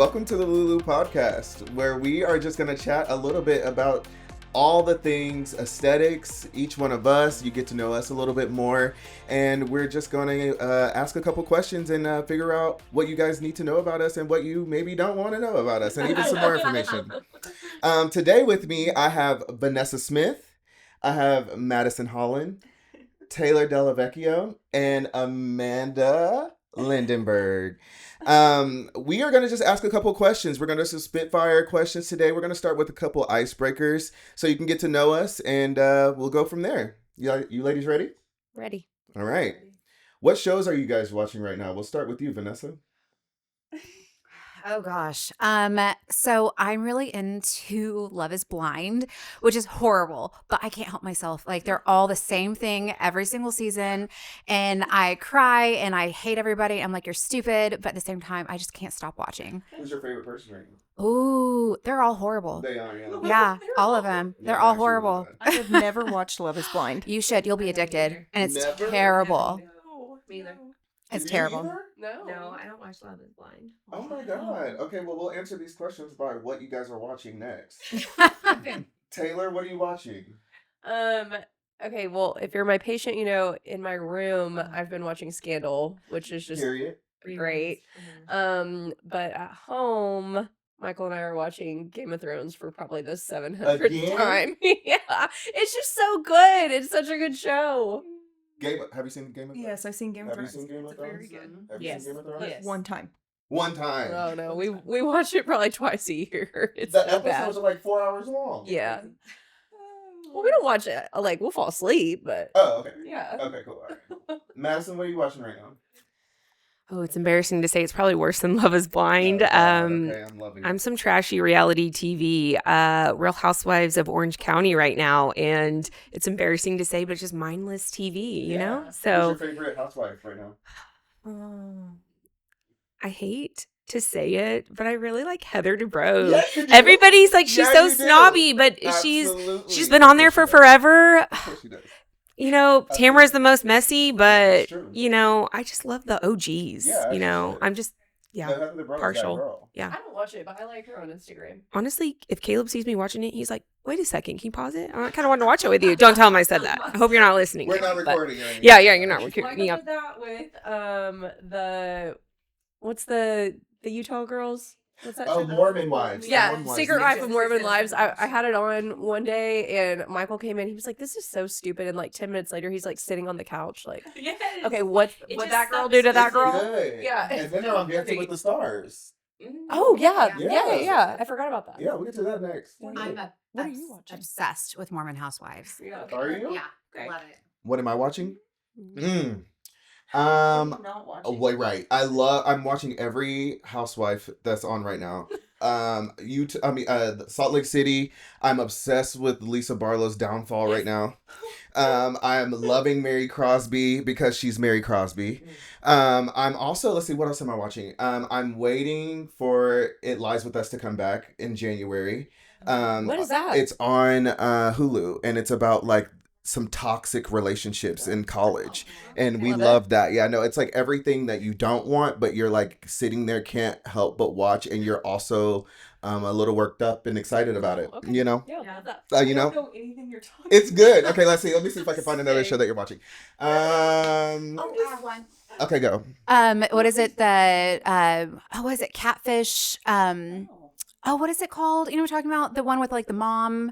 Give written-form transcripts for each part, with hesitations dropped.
welcome to the Lulu Podcast, where we are just going to chat a little bit about all the things aesthetics, each one of us. You get to know us a little bit more, and we're just going to ask a couple questions and figure out what you guys need to know about us and what you maybe don't want to know about us, and even some more information. Today with me, I have Vanessa Smith, I have Madison Holland, Taylor Delavecchio, and Amanda Lindenberg. We are going to just ask a couple questions. We're going to just spitfire questions today. We're going to start with a couple icebreakers so you can get to know us, and we'll go from there. You ladies ready? Ready. All right. What shows are you guys watching right now? We'll start with you, Vanessa. Oh gosh. So I'm really into Love is Blind, which is horrible, but I can't help myself. Like they're all the same thing every single season, and I cry and I hate everybody. I'm like, you're stupid, but at the same time, I just can't stop watching. Who's your favorite person right now? Ooh, they're all horrible. They are, yeah. Yeah, all of them. They're all horrible. I have never watched Love is Blind. You should. You'll be addicted, and it's Never? terrible. No, me either. It's You terrible. either? No, I don't watch Love is Blind. Oh my god. Okay, well, we'll answer these questions by what you guys are watching next. Taylor, what are you watching? Okay, well, if you're my patient, in my room, I've been watching Scandal, which is just Period. great. But at home, Michael and I are watching Game of Thrones for probably the 700th Again? time. Yeah, it's just so good. It's such a good show. Have you seen Game of Thrones? Yes, I've seen Game of Have you Thrones. seen Game of It's very Thrones? good. Have you Yes. seen Game of Thrones? Yes. One time. One time. Oh no, we watch it probably twice a year. It's The so bad. episodes are like 4 hours long. Yeah. Well, we don't watch it. Like we'll fall asleep, but Oh, okay. yeah. Okay, cool. All right. Madison, what are you watching right now? Oh, it's embarrassing to say it's probably worse than Love is Blind. Oh, God, okay, I'm loving it. I'm some trashy reality TV, Real Housewives of Orange County right now, and it's embarrassing to say, but it's just mindless TV, you know? Who's So your favorite housewife right now? I hate to say it, but I really like Heather Dubrow. Yes, you do. Everybody's like, she's Yeah, so you do. snobby, but Absolutely. she's been on there Of course for she does. forever. Of course she does. You know, Tamara's the most messy, but It's true. you know, I just love the OGs. Yeah, you know, sure. I'm just No, Heather Dubrow's that partial. girl. I don't watch it, but I like her on Instagram. Honestly, if Caleb sees me watching it, he's like, wait a second, can you pause it? I kind of want to watch it with you. Don't tell him I said that. I hope you're not listening. We're not but- recording it. Yeah, you're not recording. Like I Yeah. did that with what's the Utah girls? What's that Oh, show? Mormon Wives. Yeah, Mormon Wives. Secret Life of Mormon Yes. Lives. I had it on one day, and Michael came in. He was like, "This is so stupid." And like 10 minutes later, he's like sitting on the couch, like, Yes. "Okay, what It what just that girl sucks. do to that It's girl?" good. Yeah. And then they're on Dancing with the Stars. Oh yeah, Yeah. yeah. I forgot about that. Yeah, we'll get to that next. I'm What are you watching? obsessed with Mormon Housewives. Yeah. Are you? Yeah, Okay. love it. What am I watching? Not watching. Wait, right. I'm watching every housewife that's on right now. Salt Lake City. I'm obsessed with Lisa Barlow's downfall right now. I'm loving Mary Crosby because she's Mary Crosby. I'm also, let's see, what else am I watching? I'm waiting for It Lies With Us to come back in January. What is that? It's on Hulu, and it's about like some toxic relationships in college, and we Love it. love that. Yeah, no, it's like everything that you don't want, but you're like sitting there, can't help but watch, and you're also a little worked up and excited about it. Okay. You know, Yeah, love that. you know, know anything you're talking it's good. Okay, let's see. Let me see if I can find another show that you're watching. I have one. Okay, go. What is it? What is it? Catfish. What is it called? You know what I'm talking about? The one with like the mom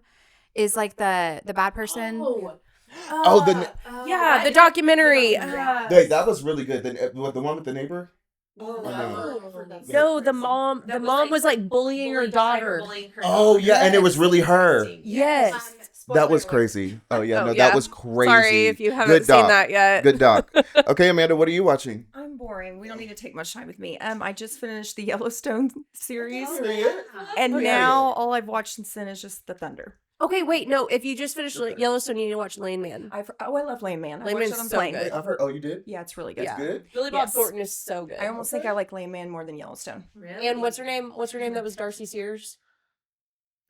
is like the bad person. Yeah, the documentary. Wait, that was really good. The one with the neighbor. No, the mom was like bullying her daughter. Oh yeah, and it was really her. Yes. That was crazy. Oh yeah, Oh, no, yeah. that was crazy. Sorry if you haven't Good seen doc. that yet. Good doc. Okay, Amanda, what are you watching? I'm boring. We don't need to take much time with me. I just finished the Yellowstone series, and Oh, yeah, now yeah. all I've watched since then is just The Thunder. Okay, wait, no. If you just finished Yellowstone, you need to watch Lane Man. I love Lane Man. I Lane watched Man's it on so plane. good. I've heard. Oh, you did? Yeah, it's really good. Yeah. Good. Billy Bob Yes. Thornton is so good. I almost think I like Lane Man more than Yellowstone. And what's her name? What's her name? That was Darcy Sears.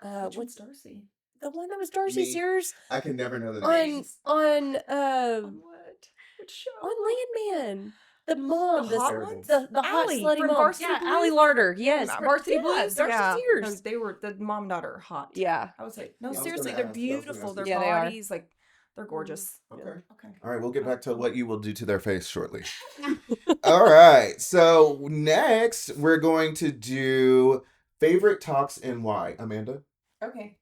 What's Darcy? the one that was Darcy Me. Sears I can never know the on names. on What? Which show? on Land Man? The mom, The hot the ones? the hot Allie slutty from mom. Varsity Yeah, Blues? Allie Larder. Yes, Yeah, Varsity yes, Blues. Darcy yeah. Tears. Those- they were the mom and daughter are hot. Yeah. I was like, no, I was seriously, gonna they're ask- I was gonna beautiful. ask Their you. Yeah, they are. bodies, like, they're gorgeous. Okay. Okay. All right, we'll get back to what you will do to their face shortly. All right, so next we're going to do favorite tox and why. Amanda? Okay.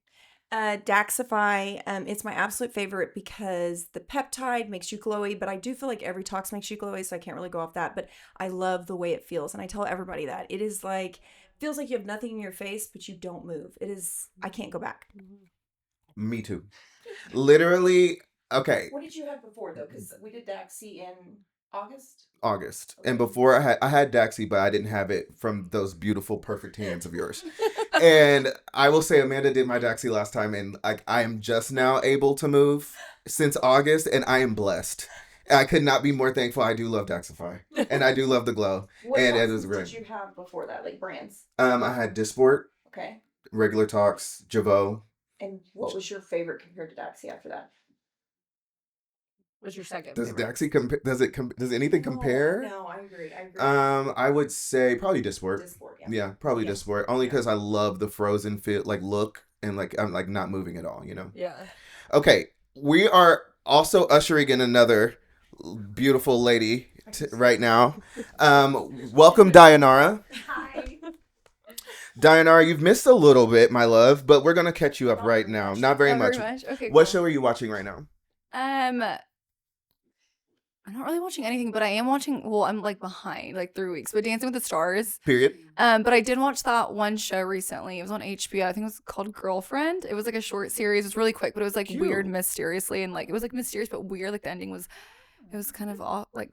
Daxify, it's my absolute favorite because the peptide makes you glowy, but I do feel like every tox makes you glowy, so I can't really go off that. But I love the way it feels, and I tell everybody that it is like feels like you have nothing in your face, but you don't move. It is. I can't go back. Me too. Literally, okay, What did you have before though? Because we did Daxi in August. August. And before I had Daxi, but I didn't have it from those beautiful, perfect hands of yours. And I will say Amanda did my Daxi last time, and I am just now able to move since August, and I am blessed. I could not be more thankful. I do love Daxify, and I do love the glow. What And it toxins was great. did you have before that? Like brands? I had Dysport, Okay. regular Tox, Javo. And what was your favorite compared to Daxi after that? What's your second? Does favorite? Daxi does anything compare? No, I agree. I agree. I would say probably Dysport. Dysport, Yeah, probably Yeah. Dysport. Only Yeah. because I love the frozen feel, like look, and like I'm like not moving at all. You know. Yeah. Okay, we are also ushering in another beautiful lady right now. Welcome, Dayanara. Hi. Dayanara, you've missed a little bit, my love, but we're gonna catch you up right now. Not very much. Okay. What show are you watching right now? I'm not really watching anything, but I am watching. Well, I'm like behind like 3 weeks. But Dancing with the Stars. Period. But I did watch that one show recently. It was on HBO. I think it was called Girlfriend. It was like a short series. It was really quick, but it was like weird, Cute. mysteriously, and like it was like mysterious but weird. Like the ending was, it was kind of all like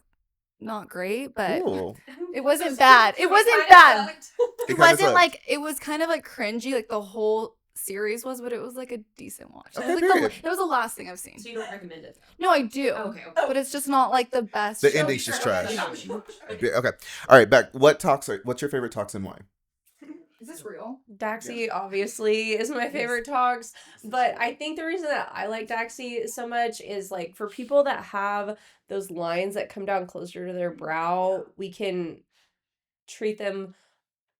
not great, but Cool. it wasn't bad. It wasn't bad. It It kinda wasn't sucked. like it was kind of like cringy, like the whole series was, but it was like a decent watch. Okay, it was like period. it was the last thing I've seen. So you don't recommend it? No, I do. Okay. But it's just not like the best. The show. ending's just trash. Okay. All right. Back. What's your favorite tox and why? Is this real? Daxi obviously is my favorite tox, but I think the reason that I like Daxi so much is like for people that have those lines that come down closer to their brow, we can treat them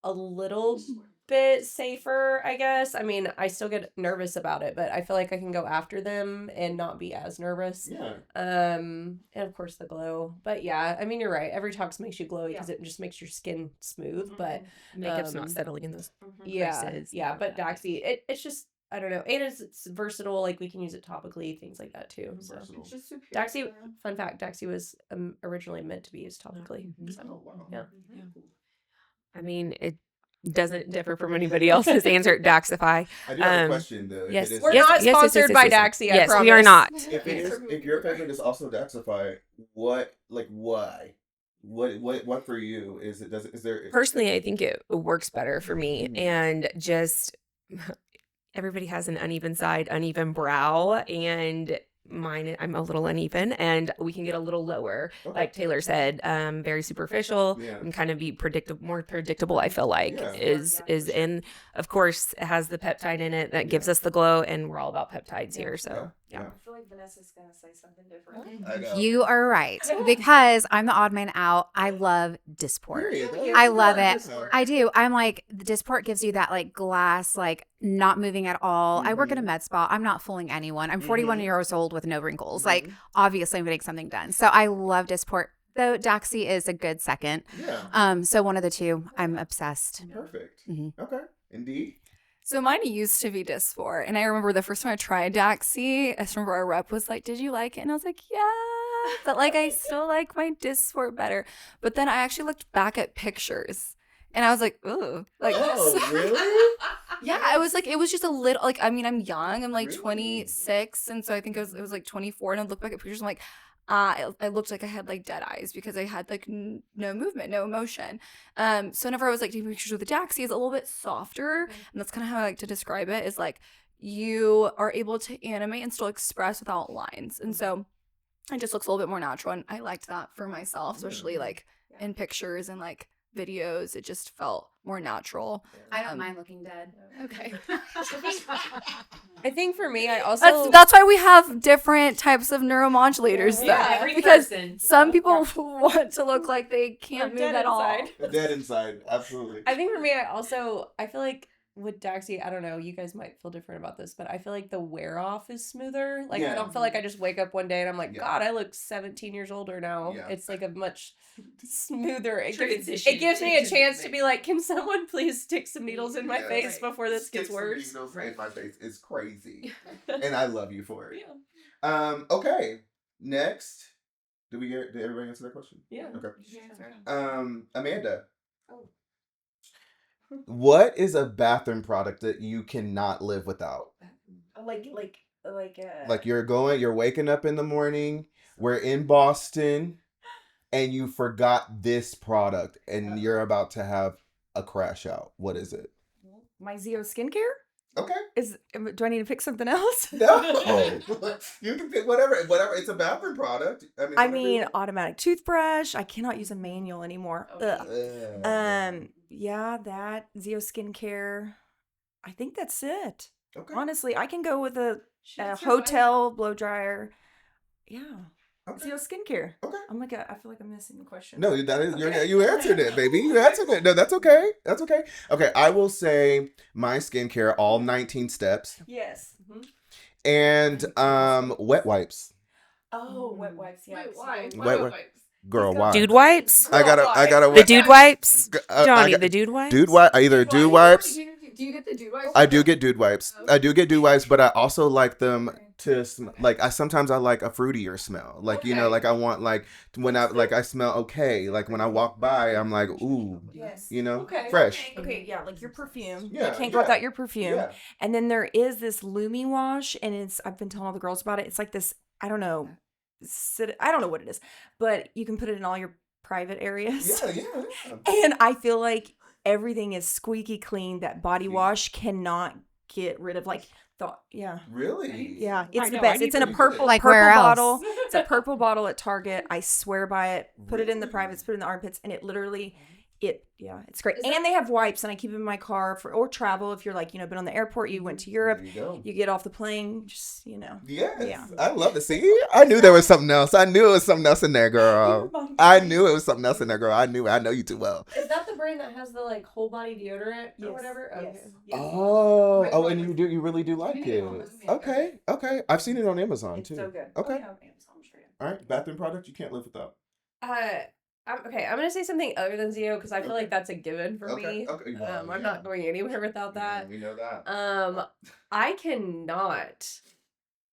a little bit safer, I guess. I mean, I still get nervous about it, but I feel like I can go after them and not be as nervous. Yeah. And of course the glow. But yeah, I mean, you're right. Every tox makes you glowy because it just makes your skin smooth. But Makeup's not settling in those yeah, places. yeah. But Daxi, it's just I don't know. And it's versatile. Like we can use it topically, things like that too. So Versatile. Daxi, fun fact, Daxi was originally meant to be used topically. So, Oh, wow. yeah. I mean, it doesn't differ from anybody else's answer. Daxify. I do have a Um, question though. If yes. it is- We're Yes, not yes, yes, sponsored yes, by yes, yes. Daxi. I Yes, promise. we are not. If your favorite is also Daxify, why? What for you is it? Is there? Personally, I think it works better for me, and just everybody has an uneven side, uneven brow, and mine, I'm a little uneven, and we can get a little lower, Okay. like Taylor said, very superficial Yeah. and kind of be more predictable. I feel like Yeah. is and of course it has the peptide in it that gives us the glow, and we're all about peptides here. So yeah. I feel like Vanessa's gonna say something different. I know. You are right. Because I'm the odd man out. I love Dysport. Period. I love it. I do. I'm like, the Dysport gives you that like glass, like not moving at all. I work in a med spa. I'm not fooling anyone. I'm 41 years old with no wrinkles. Like, obviously, I'm getting something done. So I love Dysport. Though Daxi is a good second. Yeah. So one of the two, I'm obsessed. Perfect. Mhm. Okay. Indeed. So mine used to be Dysport. And I remember the first time I tried Daxi, I just remember our rep was like, "Did you like it?" And I was like, "Yeah." But like I still like my Dysport better. But then I actually looked back at pictures and I was like, "Ooh." Like Oh, really? yeah, I was like, it was just a little like I mean, I'm young. I'm like Really? 26. And so I think it was like 24. And I look back at pictures, I'm like, I looked like I had like dead eyes because I had like no movement, no emotion. So whenever I was like taking pictures with the Daxi, it's a little bit softer, and that's kind of how I like to describe it. Is like you are able to animate and still express without lines, and so it just looks a little bit more natural. And I liked that for myself, especially like in pictures and like videos. It just felt more natural. I don't mind looking dead. Okay. I think for me, I also That's why we have different types of neuromodulators Yeah, though. Because some people want to look like they can't move dead at all. inside. Dead inside, absolutely. I think for me, I feel like with Daxi, I don't know, you guys might feel different about this, but I feel like the wear off is smoother. Like, Yeah. I don't feel like I just wake up one day and I'm like, Yeah. God, I look 17 years older now. Yeah. It's like a much smoother. It Transition gives me a into chance to the be like, can someone please stick some needles in my Yeah. face before this Stick gets some worse? needles in my face is crazy, and I love you for it. Yeah. Okay. Next, did everybody answer that question? Yeah. Okay. Amanda. What is a bathroom product that you cannot live without? Like you're waking up in the morning, we're in Boston, and you forgot this product, and you're about to have a crash out. What is it? My Zeo skincare? Okay. Do I need to pick something else? No. You can pick whatever. It's a bathroom product. I whatever mean, you- automatic toothbrush. I cannot use a manual anymore. Ugh. Yeah, that Zeo skincare. I think that's it. Okay. Honestly, I can go with a hotel blow dryer. Yeah. Okay. Zeo skincare. Okay. I feel like I'm missing the question. No, that is you answered it, baby. You answered it. No, that's okay. That's okay. Okay, I will say my skincare, all 19 steps, Yes. and wet wipes. Oh, wet wipes. Yeah. Wait, why? Wet wipes. Girl, why? Dude wipes? I gotta The wet. dude wipes? I Johnny, got- the dude wipes? Dude wipe. Either dude wipes. Do you get the dude wipes? I do get dude wipes. I do get dude wipes, but I also like them to like. Sometimes I like a fruitier smell. Like like I want like when I smell okay. Like when I walk by, I'm like ooh, Yes. Okay. fresh. Okay, yeah, like your perfume. Yeah, You can't go yeah. without your perfume. Yeah. And then there is this Lumi wash, and I've been telling all the girls about it. It's like this, I don't know, I don't know what it is, but you can put it in all your private areas. Yeah. And I feel like everything is squeaky clean that body wash cannot get rid of. Really? Yeah, it's the know, best. I It's in a need purple, to- Like purple where else? bottle. It's a purple bottle at Target. I swear by it. Put it in the privates, put it in the armpits, and it literally, it's great. And they have wipes, and I keep them in my car or travel. If you're like, been on the airport, you went to Europe, There you go. you get off the plane, just, Yes. Yeah. I love to see. I knew there was something else. I knew it was something else in there, girl. I knew it was something else in there, girl. I know you too well. Is that the brand that has the like whole body deodorant or Yes, whatever? yes, Okay. yes. Oh, and you really do like it. Yeah. Okay. I've seen it on Amazon It's too. so good. Okay. Oh, yeah, Amazon, sure. All right, bathroom product you can't live without. I'm gonna say something other than Zeo because I feel like that's a given for me. Okay. Well, I'm not going anywhere without that. We know that. I cannot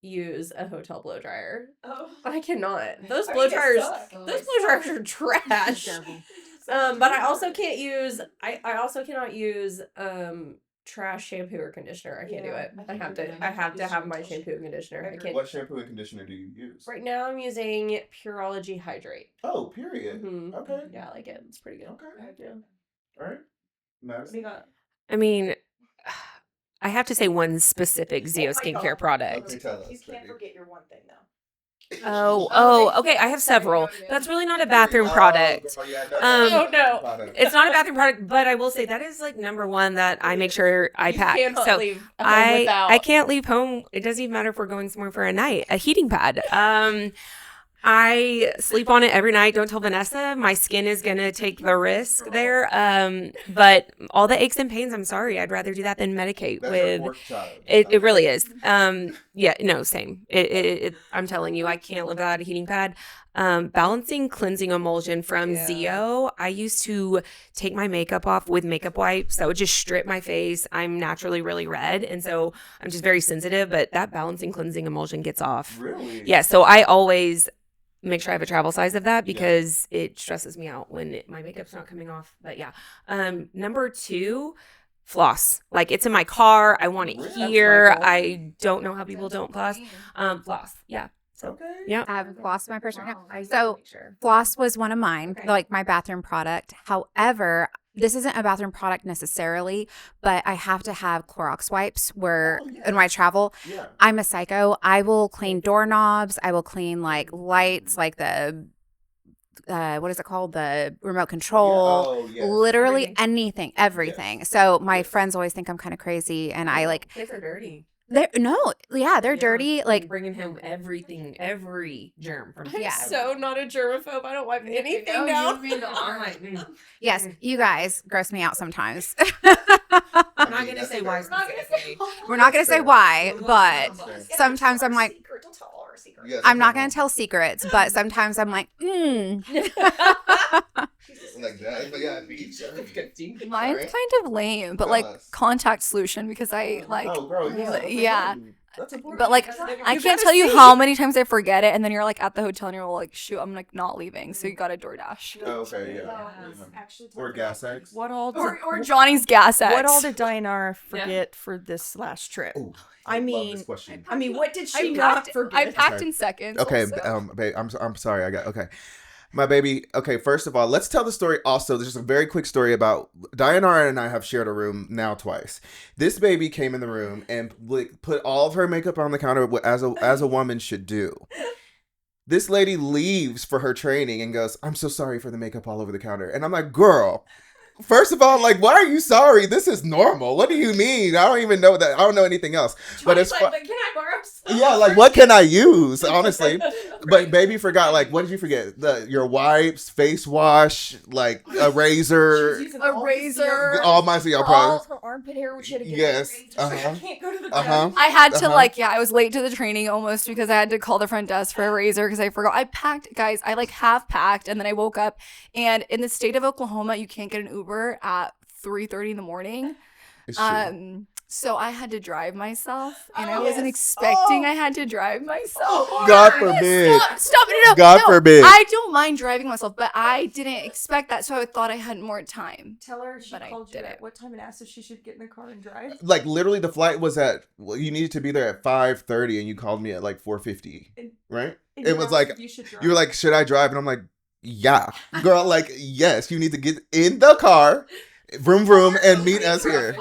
use a hotel blow dryer. Oh. I cannot. Those blow dryers are trash. But I also can't use. I also cannot use trash shampoo or conditioner. I can't do it. I have to have my shampoo and conditioner. I can't. What shampoo and conditioner do you use? Right now I'm using Pureology Hydrate. Oh, period. Mhm. Okay. Yeah, I like it. It's pretty good. Okay. Yeah. All right. Madison? I mean, I have to say one specific Zeo skincare product. Okay, tell us. You can't baby. forget your one thing though. Okay. I have several. That's really not a bathroom product. girl, yeah, Oh, no. Product. It's not a bathroom product, but I will say that is like number one that I make sure I pack. Cannot So leave home I without. can't leave home. It doesn't even matter if we're going somewhere for a night. A heating pad. I sleep on it every night. Don't tell Vanessa. My skin is gonna take the risk there. But all the aches and pains, I'm sorry. I'd rather do that than medicate That's your with. fourth child. It really is. Yeah, no, same. I'm telling you, I can't live without a heating pad. Balancing cleansing emulsion from Zeo. I used to take my makeup off with makeup wipes. That would just strip my face. I'm naturally really red, and so I'm just very sensitive. But that balancing cleansing emulsion gets off. Really? Yeah, so I always make sure I have a travel size of that because it stresses me out when my makeup's not coming off. But yeah, number 2. Floss. Like it's in my car. I want it Really? here. That's my fault. I don't know how people don't floss. Floss. Yeah. So Okay. yeah. I have floss in my purse right now. I So make sure. floss was one of mine, Okay. like my bathroom product. However, this isn't a bathroom product necessarily, but I have to have Clorox wipes where Oh, yeah. in my travel, Yeah. I'm a psycho. I will clean doorknobs. I will clean like lights, like the what is it called? The remote control. Oh, yes. Literally Everything. everything. So my Yes. friends always think I'm kind of crazy, and I like Kids are dirty. they're they're dirty. I'm Like bringing home everything, every germ from I'm Yeah. so not a germaphobe. I don't wipe anything No, down. I'm like, yes, you guys gross me out sometimes. I'm not gonna say why. We're not gonna say We're not gonna say why, but Fair. sometimes I'm like, Secret. Don't tell all our secrets. Yes, I'm not come gonna on. tell secrets, but sometimes I'm like, Like that. But yeah, each other. Mine's Sorry. kind of lame, but like Yes. contact solution because I like Oh, girl, yeah. yeah. That's important. But like I You can't gotta tell you see. how many times I forget it, and then you're like at the hotel and you're like, shoot, I'm like not leaving, so you got a DoorDash. Oh, okay, yeah. Actually, Or gas eggs. What all? Or Johnny's gas X. What all did Diana forget for this last trip? Ooh, I love mean- this question. I mean, what did I she not packed, forget? I packed Okay. in seconds. Okay, also. babe, I'm sorry. I got okay. My baby. Okay, first of all, let's tell the story. Also, there's just a very quick story about Diana and I have shared a room now twice. This baby came in the room and put all of her makeup on the counter as a woman should do. This lady leaves for her training and goes, "I'm so sorry for the makeup all over the counter." And I'm like, "Girl, first of all, like, why are you sorry? This is normal. What do you mean? I don't even know that. I don't know anything else." But it's like, but can I borrow some? yeah, like, what can I use, honestly? But baby forgot, like, what did you forget? Your wipes, face wash, like a razor, A razor. all my CL all products. her armpit hair, which she had to get Yes, raised. So uh-huh. I can't go to the Uh-huh. gym. I had to Uh-huh. I was late to the training almost because I had to call the front desk for a razor because I forgot. I packed, guys. I like half packed, and then I woke up, and in the state of Oklahoma, you can't get an Uber at 3:30 in the morning. It's true. So I had to drive myself, and I Oh, wasn't yes. expecting Oh. I had to drive myself. God forbid. Stop! No, God no. forbid. I don't mind driving myself, but I didn't expect that, so I thought I had more time. Tell her she But I called you did at it. what time and asked if she should get in the car and drive. Like, literally, the flight was you needed to be there at 5:30, and you called me at like 4:50, right? And It you was asked like, if you should drive. you were like, "Should I drive?" And I'm like, "Yeah." Girl, like, yes, you need to get in the car, vroom, vroom, and meet us here. 5:30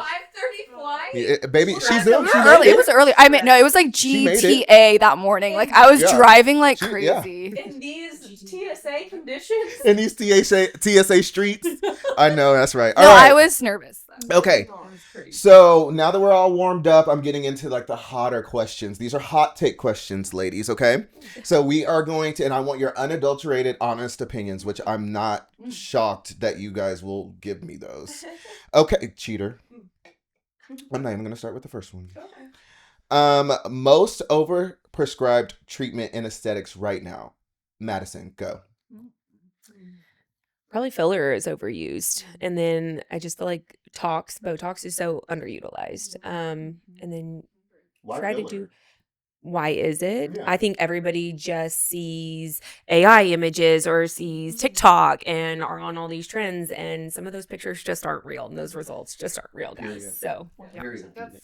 flight. Yeah, baby, she's It in. was She early. made It was early. I mean, no, it was like She made it. GTA that morning. Like I was Yeah. driving like She- yeah. crazy. In these TSA conditions. in these TSA streets. I know, that's right. All No, right. I was nervous. Though. Okay. So now that we're all warmed up, I'm getting into like the hotter questions. These are hot take questions, ladies, okay? So we are going to, and I want your unadulterated, honest opinions, which I'm not shocked that you guys will give me those. Okay, cheater. I'm not even going to start with the first one. Most overprescribed treatment in aesthetics right now. Madison, go. Probably filler is overused, and then I just feel like Botox is so underutilized. And then try to do. Why is it? Yeah. I think everybody just sees AI images or sees TikTok and are on all these trends, and some of those pictures just aren't real, and those results just aren't real, guys. Yeah. So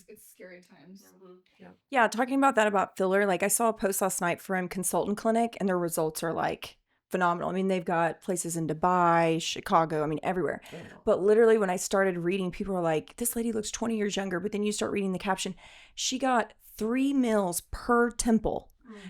It's scary times. Yeah, talking about that about filler, like I saw a post last night from Consultant Clinic and their results are like phenomenal. I mean, they've got places in Dubai, Chicago, I mean, everywhere. But literally when I started reading, people were like, this lady looks 20 years younger. But then you start reading the caption, she got 3 mils per temple.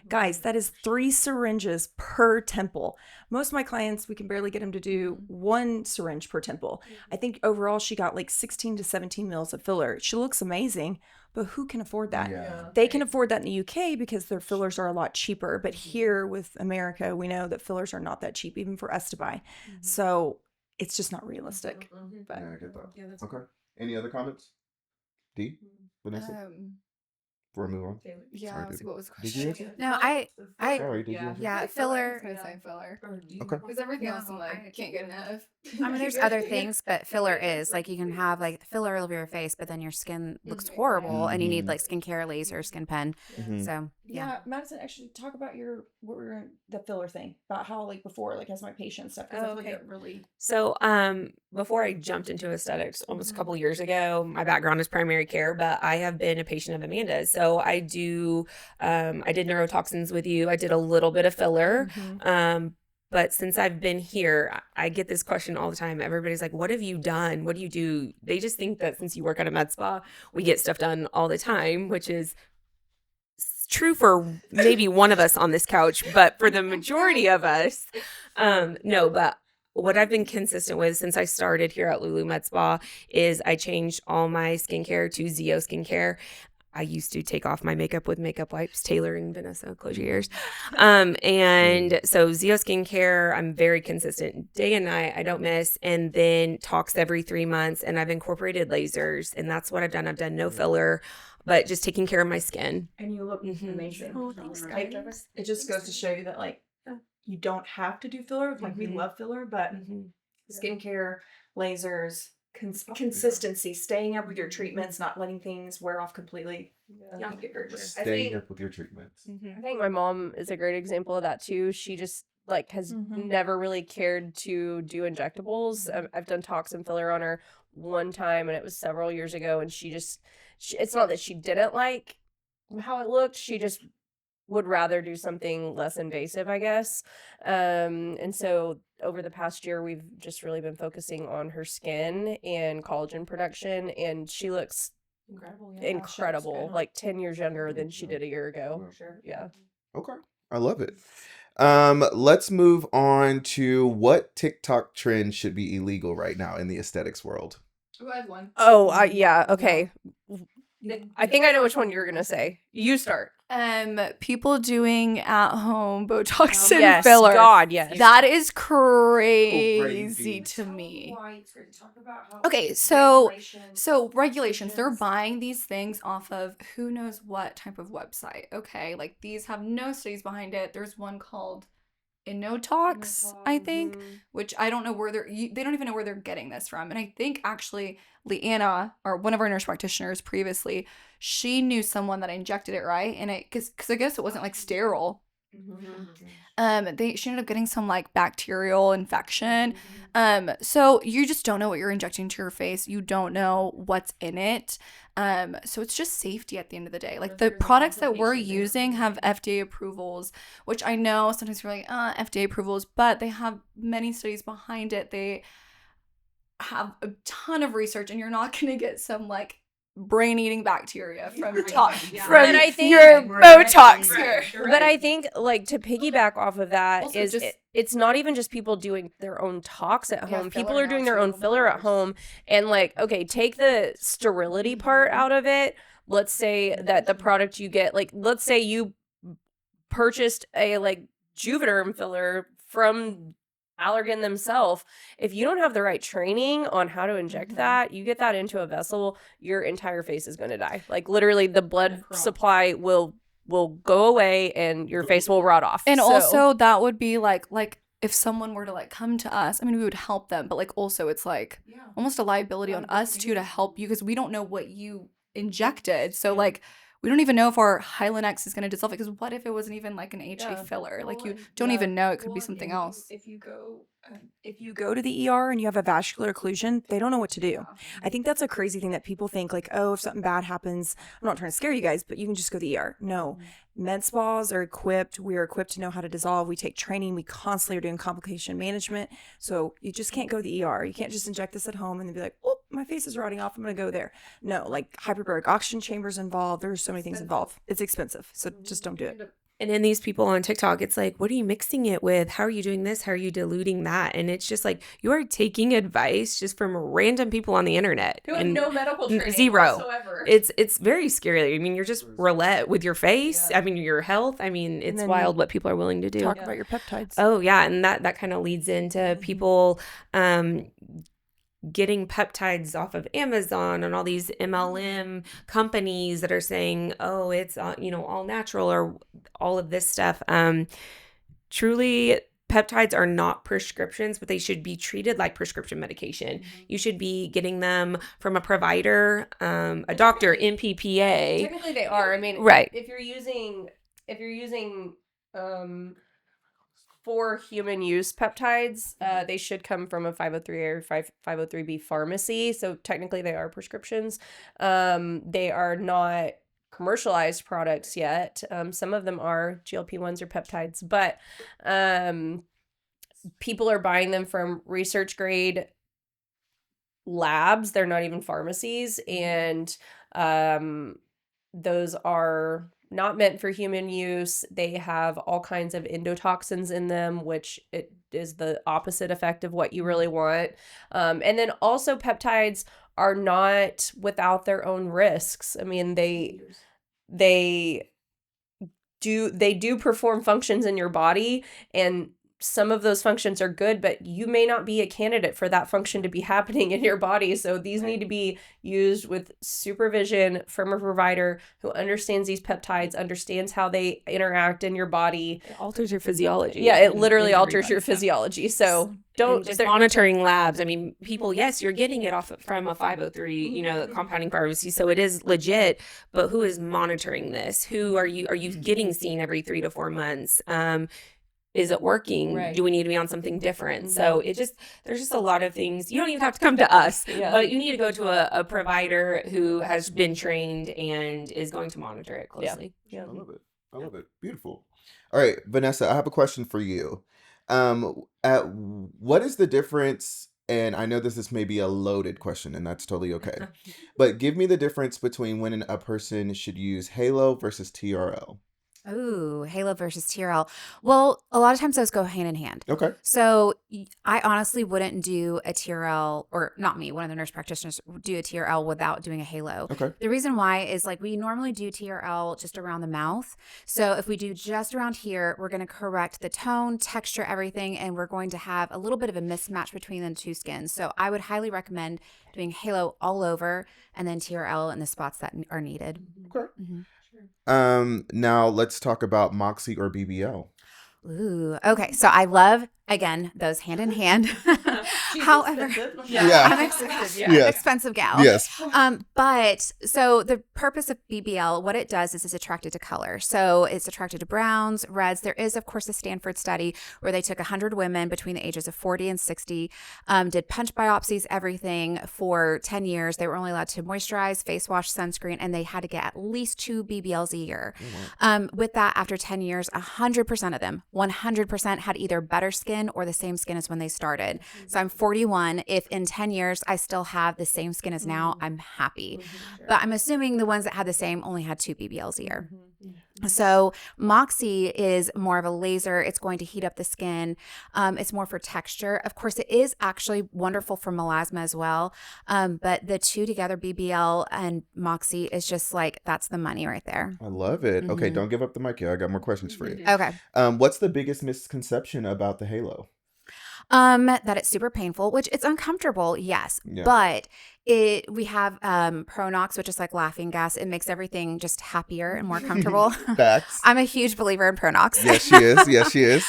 Guys, that is 3 syringes per temple. Most of my clients, we can barely get them to do 1 syringe per temple. I think overall she got like 16 to 17 mils of filler. She looks amazing, but who can afford that? Yeah. They can afford that in the UK because their fillers are a lot cheaper. But here with America, we know that fillers are not that cheap, even for us to buy. So it's just not realistic. But Yeah, I get that. Okay. Any other comments? D? Vanessa? Before we move on. Yeah, Sorry, I was dude. like, what was the Did you question? answer? No, I Sorry, did you answer? yeah, I was filler. gonna say filler. Okay. Because everything else I'm No, like, I- can't get enough. I mean, there's other things, but filler is like you can have like filler over your face, but then your skin looks horrible, and you need Mhm. like skincare, laser, skin pen. Mhm. So yeah. Madison, actually talk about the filler thing, about how like before, like as my patient stuff. 'cause I feel like it really. So, before I jumped into aesthetics almost a couple years ago, my background is primary care, but I have been a patient of Amanda's. So I did neurotoxins with you. I did a little bit of filler. But since I've been here, I get this question all the time. Everybody's like, what have you done? What do you do? They just think that since you work at a med spa, we get stuff done all the time, which is true for maybe one of us on this couch, but for the majority of us, No, but what I've been consistent with since I started here at Lulu Med Spa is I changed all my skincare to Zeo skincare. I used to take off my makeup with makeup wipes. Taylor and Vanessa, close your ears. And so Zeo skincare, I'm very consistent day and night. I don't miss. And then Tox every 3 months. And I've incorporated lasers. And that's what I've done. I've done no filler, but just taking care of my skin. And you look amazing. Oh, thanks, Like, guys. it just goes to show you that, like, you don't have to do filler. Like, we love filler, but skincare, lasers, consistency, staying up with your treatments, not letting things wear off completely. Yeah. You get very good. Staying up with your treatments. I think my mom is a great example of that too. She just like has never really cared to do injectables. I've done toxin filler on her one time, and it was several years ago. And she it's not that she didn't like how it looked. She just would rather do something less invasive, I guess. And so over the past year, we've just really been focusing on her skin and collagen production, and she looks incredible, like 10 years younger than she did a year ago. For sure. Yeah. Okay. I love it. Let's move on to what TikTok trend should be illegal right now in the aesthetics world. Ooh, I have one. Oh, yeah. Okay. I think I know which one you're gonna say. You start. People doing at home Botox and Yes. filler. God, yes. That is crazy Crazy. to me. Okay, so regulations, they're buying these things off of who knows what type of website. Okay, like these have no studies behind it. There's one called InnoTox, I think, which I don't know where they don't even know where they're getting this from. And I think actually Leanna, or one of our nurse practitioners previously, she knew someone that injected it, right? And because I guess it wasn't like sterile. She ended up getting some like bacterial infection. So you just don't know what you're injecting to your face. You don't know what's in it. So it's just safety at the end of the day. Like the products that we're using have FDA approvals, which I know sometimes you're like, FDA approvals, but they have many studies behind it. They have a ton of research, and you're not going to get some like brain-eating bacteria from But I think- your Botox here. But I think, like, to piggyback off of that Also, is just- it's not even just people doing their own tox at Yeah, home. People filler are doing now, their own too. filler at home. And, like, okay, take the sterility part out of it. Let's say that the product you get, like, let's say you purchased a, like, Juvederm filler from Allergan themselves. If you don't have the right training on how to inject that, you get that into a vessel, your entire face is going to die. Like literally the blood supply will go away and your face will rot off. And So- also that would be like if someone were to like come to us, I mean, we would help them, but like also it's like almost a liability on us too to help you because we don't know what you injected. So like we don't even know if our Hylenex is going to dissolve it because what if it wasn't even like an HA filler? Like you don't even know, it could be something else. If you go to the ER and you have a vascular occlusion, they don't know what to do. I think that's a crazy thing that people think like, oh, if something bad happens, I'm not trying to scare you guys, but you can just go to the ER. No. Med spas are equipped. We are equipped to know how to dissolve. We take training. We constantly are doing complication management. So you just can't go to the ER. You can't just inject this at home and then be like, oh, my face is rotting off. I'm going to go there. No, like hyperbaric oxygen chambers involved. There's so many things involved. It's expensive. So just don't do it. And then these people on TikTok, it's like, what are you mixing it with? How are you doing this? How are you diluting that? And it's just like, you are taking advice just from random people on the internet. Who have and no medical training zero. whatsoever. It's very scary. I mean, you're just roulette with your face. I mean, your health. I mean, it's then wild what people are willing to do. Talk about your peptides. Oh, yeah. And that kind of leads into people getting peptides off of Amazon and all these MLM companies that are saying, oh, it's all natural or all of this stuff. Truly, peptides are not prescriptions, but they should be treated like prescription medication. You should be getting them from a provider, a doctor, NPPA. Technically they are. I mean, Right. if you're using for human use peptides, they should come from a 503 or 503B pharmacy. So technically they are prescriptions. They are not commercialized products yet. Some of them are GLP-1s or peptides, but people are buying them from research grade labs. They're not even pharmacies. And those are not meant for human use. They have all kinds of endotoxins in them, which it is the opposite effect of what you really want. And then also peptides are not without their own risks. I mean, they do perform functions in your body, and some of those functions are good, but you may not be a candidate for that function to be happening in your body. So these need to be used with supervision from a provider who understands these peptides, understands how they interact in your body. It alters your physiology. Yeah, it literally in alters your everybody's stuff. physiology. So And don't just monitoring labs. I mean, people, yes, you're getting it off from a 503, compounding pharmacy, so it is legit. But who is monitoring this? Who are you? Are you getting seen every 3 to 4 months? Is it working? Right. Do we need to be on something different? So there's just a lot of things. You don't even have to come to us, but you need to go to a provider who has been trained and is going to monitor it closely. I love it. I love it. Beautiful. All right, Vanessa, I have a question for you. What is the difference? And I know this is maybe a loaded question, and that's totally okay. But give me the difference between when a person should use Halo versus TRL. Ooh, Halo versus TRL. Well, a lot of times those go hand in hand. Okay. So I honestly wouldn't do a TRL, or not me, one of the nurse practitioners would do a TRL without doing a Halo. Okay. The reason why is like we normally do TRL just around the mouth. So if we do just around here, we're going to correct the tone, texture, everything, and we're going to have a little bit of a mismatch between the two skins. So I would highly recommend doing Halo all over and then TRL in the spots that are needed. Okay. Mm-hmm. Now let's talk about Moxie or BBL. Ooh, okay. So I love, again, those hand in hand. However, Yeah. I'm expensive. Yeah. I'm an expensive gal. Yes. But so the purpose of BBL, what it does is it's attracted to color. So it's attracted to browns, reds. There is, of course, a Stanford study where they took 100 women between the ages of 40 and 60, did punch biopsies, everything for 10 years. They were only allowed to moisturize, face wash, sunscreen, and they had to get at least 2 BBLs a year. With that, after 10 years, 100% of them, 100% had either better skin or the same skin as when they started. So I'm 41. If in 10 years I still have the same skin as now, I'm happy. But I'm assuming the ones that had the same only had 2 BBLs a year. So Moxie is more of a laser. It's going to heat up the skin. It's more for texture. Of course, it is actually wonderful for melasma as well. But the two together, BBL and Moxie, is just like, that's the money right there. I love it. Okay, don't give up the mic yet. I got more questions for you. Okay. What's the biggest misconception about the Halo? That it's super painful, which it's uncomfortable, yes. Yeah. But we have Pronox, which is like laughing gas. It makes everything just happier and more comfortable. Facts. I'm a huge believer in Pronox. Yes, she is. Yes, she is.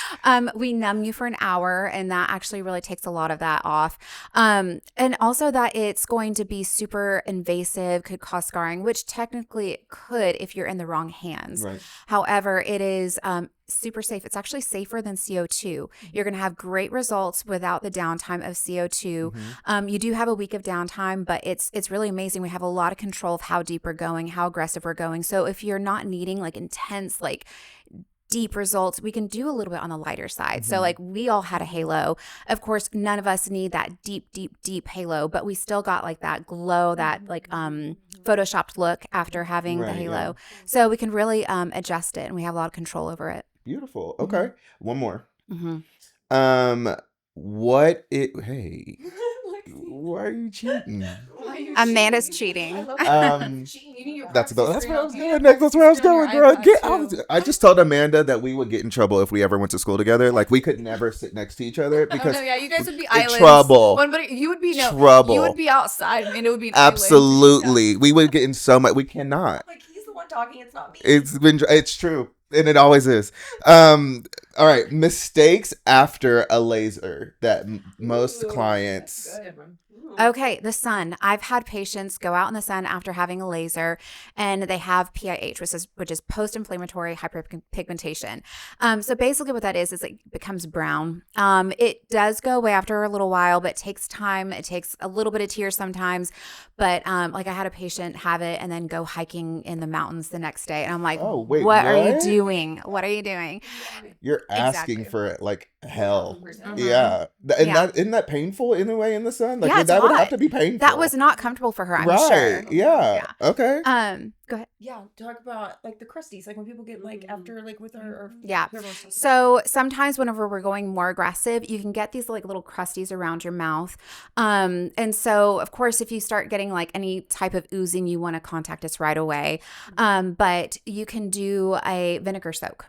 We numb you for an hour, and that actually really takes a lot of that off. And also that it's going to be super invasive, could cause scarring, which technically it could if you're in the wrong hands. Right. However, it is super safe. It's actually safer than CO2. You're going to have great results without the downtime of CO2. You do have a week of downtime, but it's really amazing. We have a lot of control of how deep we're going, how aggressive we're going. So if you're not needing like intense, like deep results, we can do a little bit on the lighter side. So like we all had a halo. Of course, none of us need that deep halo, but we still got like that glow, that like photoshopped look after having the halo. Yeah. So we can really adjust it, and we have a lot of control over it. Beautiful. Okay. One more. Mm-hmm. Hey, why are you cheating? Amanda's cheating. That's where I was going next. That's where I was going, girl. I just told Amanda that we would get in trouble if we ever went to school together. Like we could never sit next to each other because Oh, no, yeah, you guys would be in islands. trouble. You would be Trouble. You would be outside, and it would be an Absolutely. We would get in so much. We cannot. Like, he's the one talking, it's not me. It's true. And it always is. All right. Mistakes after a laser that most clients. Okay, the sun. I've had patients go out in the sun after having a laser, and they have PIH, which is post-inflammatory hyperpigmentation. So basically, what that is it becomes brown. It does go away after a little while, but it takes time. It takes a little bit of tears sometimes. But like I had a patient have it and then go hiking in the mountains the next day, and I'm like, Oh, wait, what are you what? doing? What are you doing? You're asking Exactly. for it. Like hell. Mhm. Yeah. And Yeah. that isn't that painful in a way in the sun? Like Yeah, it's that would have hot. to be painful. That was not comfortable for her, I'm right. sure. Yeah. Okay. Go ahead. Yeah, talk about like the crusties, like when people get like after like with our Yeah. whoever else does that. So sometimes whenever we're going more aggressive, you can get these like little crusties around your mouth. And so of course, if you start getting like any type of oozing, you want to contact us right away. But you can do a vinegar soak.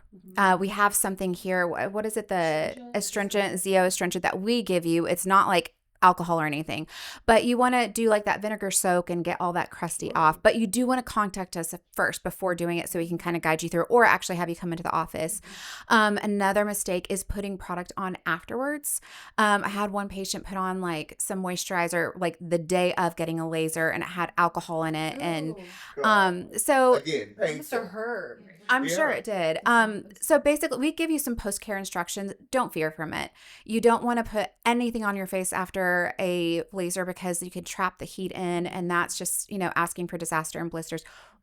We have something here. What is it? The astringent, xeoastringent that we give you. It's not like alcohol or anything, but you want to do like that vinegar soak and get all that crusty off. But you do want to contact us first before doing it so we can kind of guide you through, or actually have you come into the office. Another mistake is putting product on afterwards. I had one patient put on like some moisturizer like the day of getting a laser, and it had alcohol in it. And so again, painful. hurt. I'm sure it did. So basically, we give you some post-care instructions. Don't fear from it. You don't want to put anything on your face after a laser because you can trap the heat in, and that's just, asking for disaster and blisters.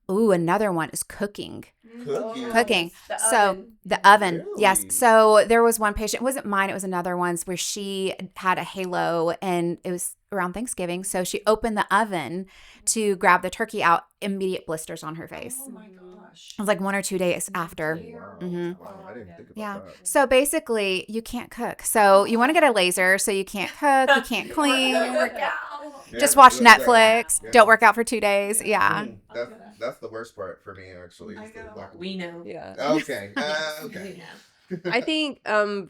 Ooh, another one is cooking. Cooking. The oven. Yes. Really? So there was one patient, it wasn't mine, it was another one's, where she had a halo and it was around Thanksgiving. So she opened the oven to grab the turkey out, immediate blisters on her face. Oh my gosh. It was like 1 or 2 days after. Wow. Mhm. Wow, I didn't think about Yeah. that. So basically, you can't cook. So you want to get a laser so you can't cook, you can't clean. Just Yeah, watch do that. Netflix. Yeah. Don't work out for 2 days. Yeah. That's the worst part for me, actually. is the lack of- We know. Yeah. Okay. Okay. I think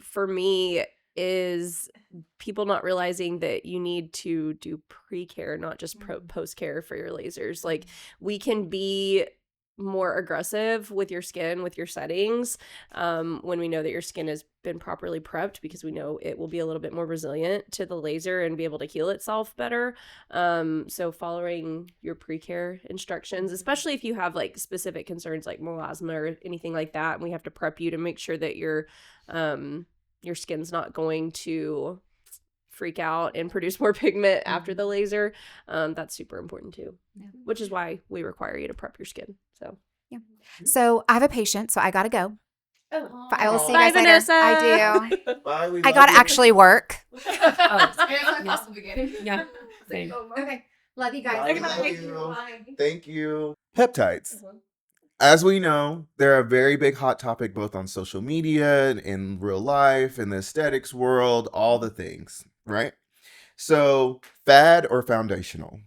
for me is people not realizing that you need to do pre-care, not just post-care for your lasers. Like we can be more aggressive with your skin, with your settings, when we know that your skin has been properly prepped, because we know it will be a little bit more resilient to the laser and be able to heal itself better. So following your pre-care instructions, especially if you have like specific concerns like melasma or anything like that, and we have to prep you to make sure that your skin's not going to freak out and produce more pigment after the laser. That's super important too, which is why we require you to prep your skin. So I have a patient, so I got to go. Oh. I will see you Bye, guys later. Vanessa. I do. Bye, we I love got to you. actually work. Yeah. Same. Okay. Love you Bye, guys. love you. Thank you. Peptides. As we know, they're a very big hot topic both on social media and in real life, in the aesthetics world, all the things, right? So, fad or foundational?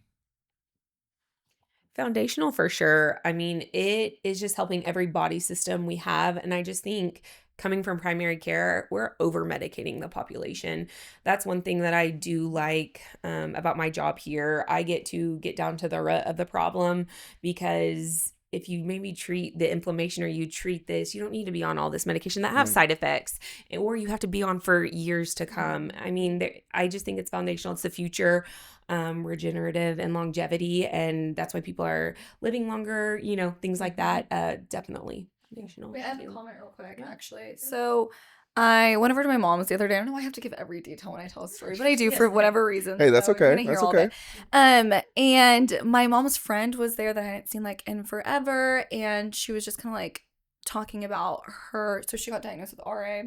Foundational for sure. I mean, it is just helping every body system we have. And I just think coming from primary care, we're over medicating the population. That's one thing that I do like about my job here. I get to get down to the root of the problem, because if you maybe treat the inflammation or you treat this, you don't need to be on all this medication that have side effects, or you have to be on for years to come. I mean, I just think it's foundational. It's the future, regenerative and longevity. And that's why people are living longer, things like that. Definitely foundational. Wait, I have a comment real quick, actually. So I went over to my mom's the other day. I don't know why I have to give every detail when I tell a story, but I do for whatever reason. Hey, that's so you're okay. gonna hear That's all of okay. it. And my mom's friend was there that I hadn't seen like in forever, and she was just kind of like talking about her. So she got diagnosed with RA,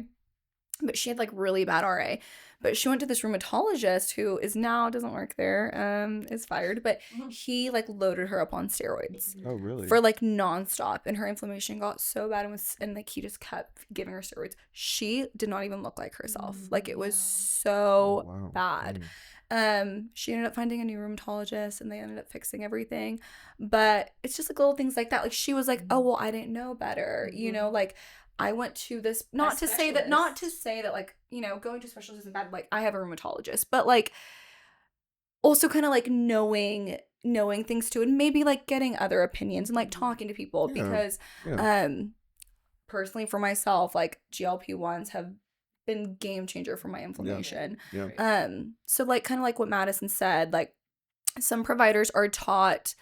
but she had like really bad RA. But she went to this rheumatologist who is now doesn't work there, is fired, but he like loaded her up on steroids Oh, really? for like nonstop, and her inflammation got so bad and like he just kept giving her steroids. She did not even look like herself. Like it was so wow. bad. Mm. She ended up finding a new rheumatologist and they ended up fixing everything. But it's just like little things like that. Like she was like, oh well, I didn't know better. Like I went to this, not to say that like, going to a specialist isn't bad. Like I have a rheumatologist, but like also kind of like knowing things too, and maybe like getting other opinions and like talking to people, because personally for myself, like GLP-1s have been game changer for my inflammation. Yeah. So like kind of like what Madison said, like some providers are taught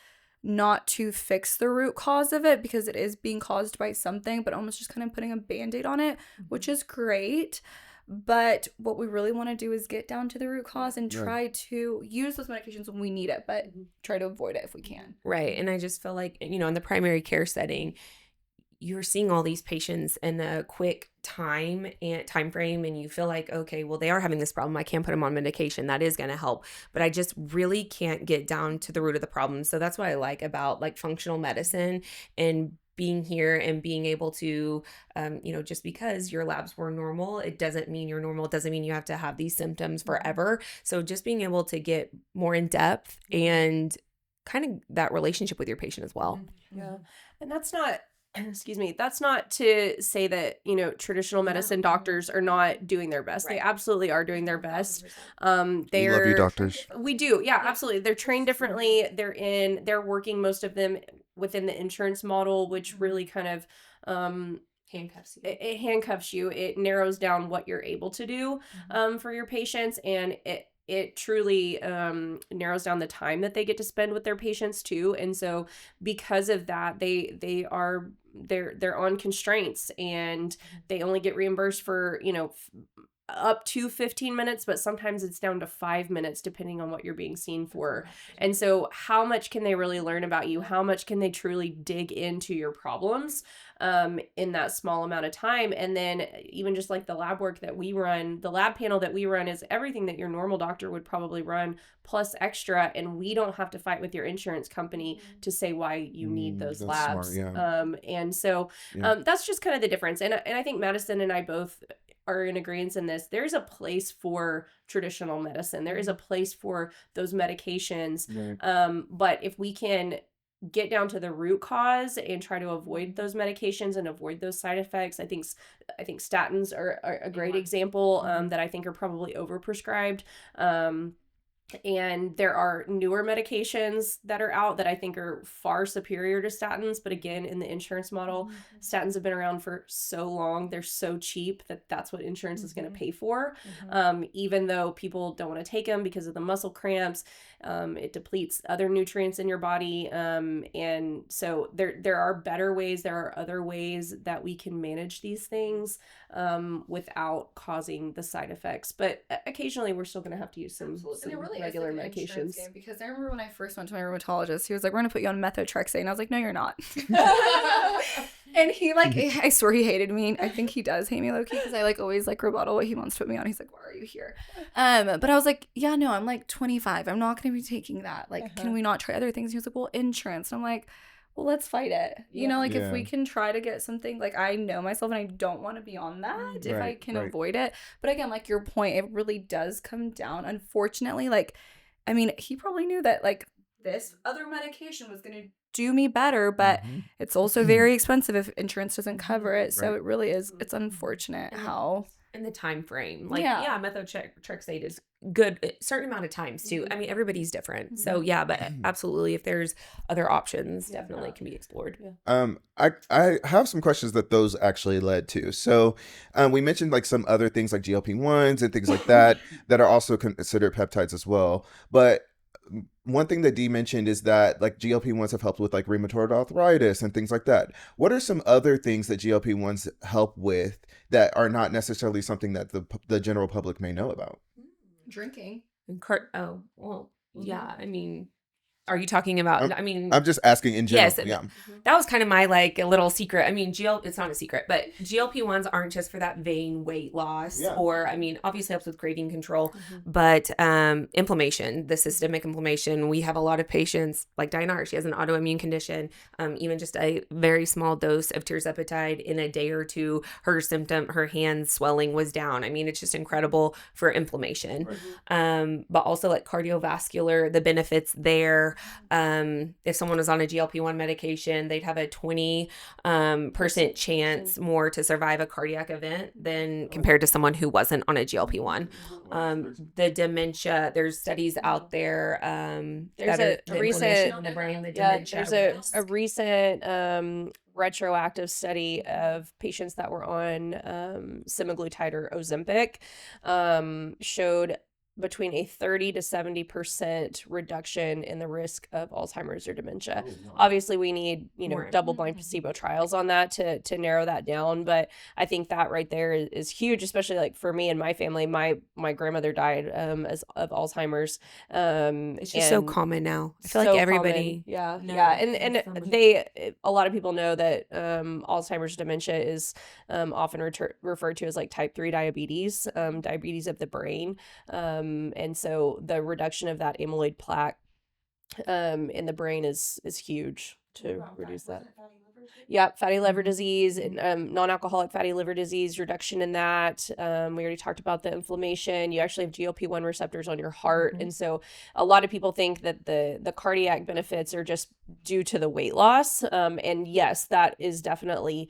not to fix the root cause of it because it is being caused by something, but almost just kind of putting a band-aid on it, which is great. But what we really want to do is get down to the root cause and try to use those medications when we need it, but try to avoid it if we can. Right. And I just feel like, in the primary care setting, you're seeing all these patients in a quick time frame, and you feel like, okay, well, they are having this problem. I can't put them on medication. That is going to help, but I just really can't get down to the root of the problem. So that's what I like about like functional medicine and being here and being able to, just because your labs were normal, it doesn't mean you're normal. It doesn't mean you have to have these symptoms forever. So just being able to get more in depth and kind of that relationship with your patient as well. Yeah. And that's not, excuse me, that's not to say that, traditional medicine doctors are not doing their best. They absolutely are doing their best. We love you, doctors. We do. Yeah, absolutely. They're trained differently. They're working, most of them, within the insurance model, which really kind of, Handcuffs you. it handcuffs you. It narrows down what you're able to do, for your patients. And it truly narrows down the time that they get to spend with their patients too. And so because of that, they're on constraints, and they only get reimbursed for, up to 15 minutes, but sometimes it's down to 5 minutes depending on what you're being seen for. And so how much can they really learn about you? How much can they truly dig into your problems in that small amount of time? And then even just like the lab work that we run, the lab panel that we run is everything that your normal doctor would probably run plus extra, and we don't have to fight with your insurance company to say why you need those labs. Smart, yeah. And so that's just kind of the difference. And I think Madison and I both are in agreement in this. There's a place for traditional medicine. There is a place for those medications. Right. But if we can get down to the root cause and try to avoid those medications and avoid those side effects, I think statins are a great example that I think are probably overprescribed. And there are newer medications that are out that I think are far superior to statins. But again, in the insurance model, statins have been around for so long. They're so cheap that that's what insurance is going to pay for. Even though people don't want to take them because of the muscle cramps, it depletes other nutrients in your body. And so there are better ways. There are other ways that we can manage these things without causing the side effects. But occasionally we're still going to have to use some regular medications. Because I remember when I first went to my rheumatologist, he was like, "We're going to put you on methotrexate." And I was like, "No, you're not." And he I swear he hated me. I think he does hate me low key because I always rebuttal what he wants to put me on. He's like, "Why are you here?" But I was like, "Yeah, no, I'm 25. I'm not going to be taking that. Can we not try other things?" He was like, "Well, insurance." And I'm like, well, let's fight it. If we can try to get something, I know myself and I don't want to be on that if I can avoid it. But again, your point, it really does come down. Unfortunately, he probably knew that this other medication was going to do me better, but it's also very expensive if insurance doesn't cover it. So it really is, it's unfortunate how. And the time frame. Methotrexate is good a certain amount of times too. I mean, everybody's different. So yeah, but absolutely, if there's other options, definitely can be explored. I have some questions that those actually led to. So we mentioned some other things like GLP-1s and things like that that are also considered peptides as well. But one thing that Dee mentioned is that GLP-1s have helped with rheumatoid arthritis and things like that. What are some other things that GLP-1s help with that are not necessarily something that the general public may know about? Drinking. Yeah. I mean, are you talking about? I'm just asking in general. Yes, that was kind of my a little secret. I mean, it's not a secret, but GLP-1s aren't just for that vain weight loss, or obviously helps with craving control, but inflammation, the systemic inflammation. We have a lot of patients like Diana. She has an autoimmune condition. Even just a very small dose of tirzepatide in a day or two, her hand swelling was down. I mean, it's just incredible for inflammation. But also cardiovascular, the benefits there. If someone was on a GLP-1 medication, they'd have a 20% chance more to survive a cardiac event than compared to someone who wasn't on a GLP-1. The dementia, there's studies out there. There's a recent in the brain, the dementia. There's a recent retroactive study of patients that were on semaglutide or Ozempic, showed between a 30 to 70% reduction in the risk of Alzheimer's or dementia. Obviously, we need, More. double-blind placebo trials on that to narrow that down. But I think that right there is huge, especially like for me and my family. My grandmother died of Alzheimer's. It's just so and common now. I feel like so everybody. common. knows Yeah, so and much. a lot of people know that Alzheimer's dementia is often referred to as like type 3 diabetes, diabetes of the brain, and so the reduction of that amyloid plaque in the brain is huge to reduce that. Yeah, fatty liver disease and non-alcoholic fatty liver disease, reduction in that. We already talked about the inflammation. You actually have GLP-1 receptors on your heart. And so a lot of people think that the cardiac benefits are just due to the weight loss. And yes, that is definitely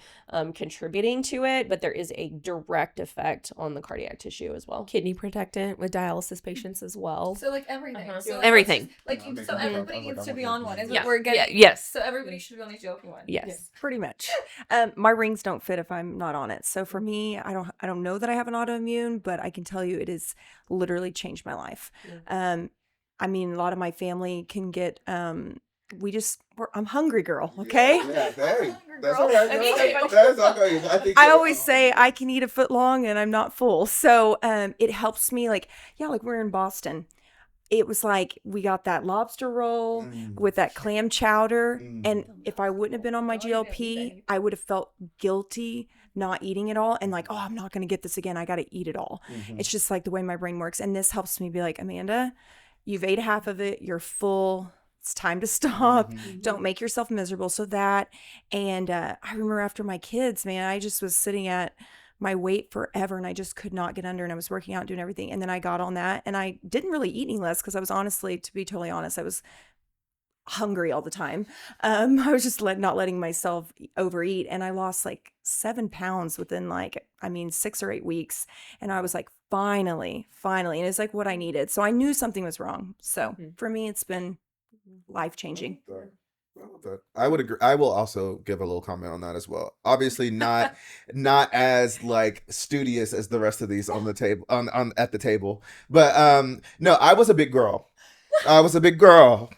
contributing to it, but there is a direct effect on the cardiac tissue as well. Kidney protectant with dialysis patients as well. So like everything. Uh-huh. So Everything. Like I'm so making- everybody I'm needs like, to I'm be like, on one. Is Yeah. what we're getting. Yeah. Yes. So everybody should be on a GLP-1. Yes. Pretty much. My rings don't fit if I'm not on it. So for me, I don't know that I have an autoimmune, but I can tell you it has literally changed my life. I mean, a lot of my family can get I'm hungry girl, okay? Yeah, hey, that's girl. all right. Me No, too. that's okay. I think I you're- always say I can eat a foot long and I'm not full. So it helps me like we're in Boston. It was like we got that lobster roll with that clam chowder. And if I wouldn't have been on my GLP, I would have felt guilty not eating it all and like, oh, I'm not going to get this again. I got to eat it all. It's just like the way my brain works. And this helps me be like, Amanda, you've ate half of it. You're full. It's time to stop. Don't make yourself miserable. So that, and I remember after my kids, man, I just was sitting at my weight forever and I just could not get under and I was working out and doing everything. And then I got on that and I didn't really eat any less because I was honestly, to be totally honest, I was hungry all the time. I was just not letting myself overeat. And I lost like 7 pounds within 6 or 8 weeks. And I was like, finally. And it's like what I needed. So I knew something was wrong. So for me, it's been life-changing. I would agree. I will also give a little comment on that as well. Obviously, not as like studious as the rest of these on the table on at the table. But no, I was a big girl. I was a big girl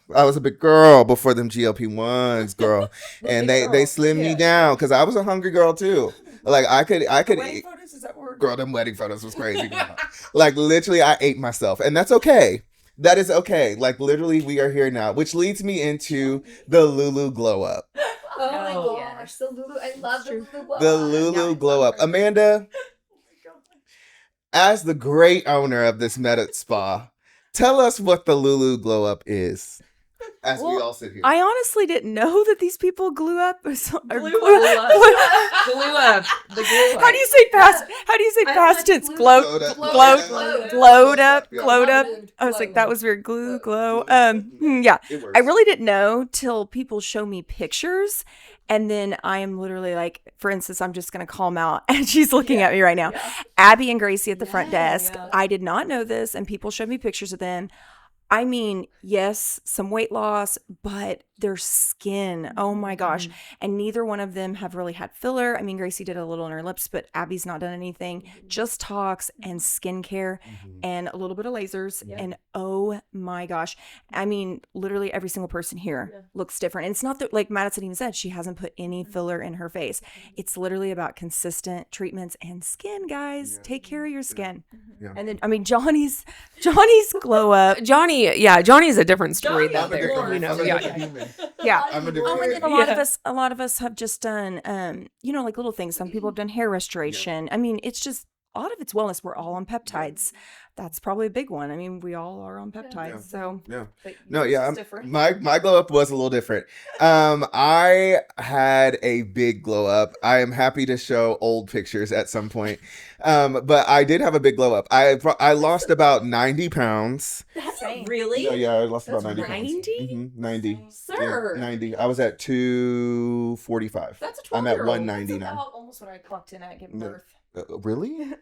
before them GLP-1s, girl, and they slimmed me down because I was a hungry girl too. Like I could eat. Photos, is that word? Girl, them wedding photos was crazy. Like literally, I ate myself, and that's okay. That is okay. Like literally, we are here now, which leads me into the Lulu glow up. Oh my gosh. The Lulu. I love the Lulu glow. The Lulu glow up. Amanda, as the great owner of this med spa, tell us what the Lulu glow up is. As we all sit here. I honestly didn't know that these people glue up. Glue up. The glue up. How do you say past? How do you say past tense? Glowed up. I was like, that was weird. Glow. Yeah. It works. I really didn't know till people show me pictures. And then I am literally like, for instance, I'm just going to call them out. And she's looking at me right now. Abby and Gracie at the front desk. I did not know this. And people showed me pictures of them. I mean, yes, some weight loss, but their skin, oh my gosh. And neither one of them have really had filler. I mean, Gracie did a little on her lips, but Abby's not done anything. Just Tox and skincare and a little bit of lasers. And oh my gosh. I mean, literally every single person here looks different. And it's not that, like Madison even said, she hasn't put any filler in her face. It's literally about consistent treatments and skin, guys. Take care of your skin. And then, I mean, Johnny's glow up. Johnny's a different story I'm than a different- there. You know, I'm a yeah. different human. Yeah. I'm a Oh, different and then human. a lot of us have just done, like little things. Some people have done hair restoration. I mean, it's just a lot of it's wellness. We're all on peptides. That's probably a big one. I mean, we all are on peptides. Yeah. So Yeah. but No, yours yeah, is different. my glow up was a little different. I had a big glow up. I am happy to show old pictures at some point, but I did have a big glow up. I lost about 90 pounds. That's really? Yeah, I lost about That's 90 pounds. 90? 90. Sir. Yeah, 90. I was at 245. That's a 12-year-old. I'm at 190 now. almost what I clocked in at giving No. birth. Really?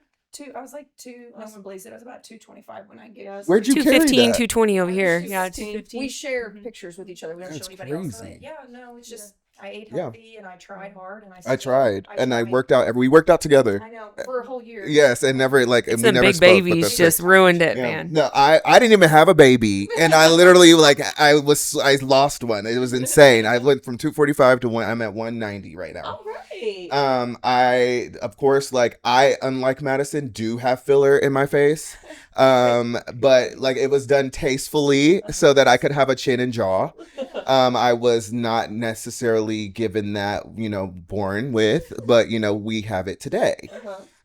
I was like no one believes it. I was about 225 when I gave. Where'd you carry 215, that? 220 over here. Just- Yeah, We 215. share pictures with each other. We don't That's show anybody else. crazy. Yeah, no, it's just I ate Yeah. healthy and I tried hard and I tried, and I worked out. We worked out together. I know, for a whole year. Yes, and never like It's and we the never big spoke. But babies that's just it. ruined it, Yeah. man. No, I didn't even have a baby, and I literally like I lost one. It was insane. I went from 245 to one. I'm at 190 right now. All right. I of course like unlike Madison do have filler in my face. But like it was done tastefully so that I could have a chin and jaw. I was not necessarily given that, born with, but we have it today.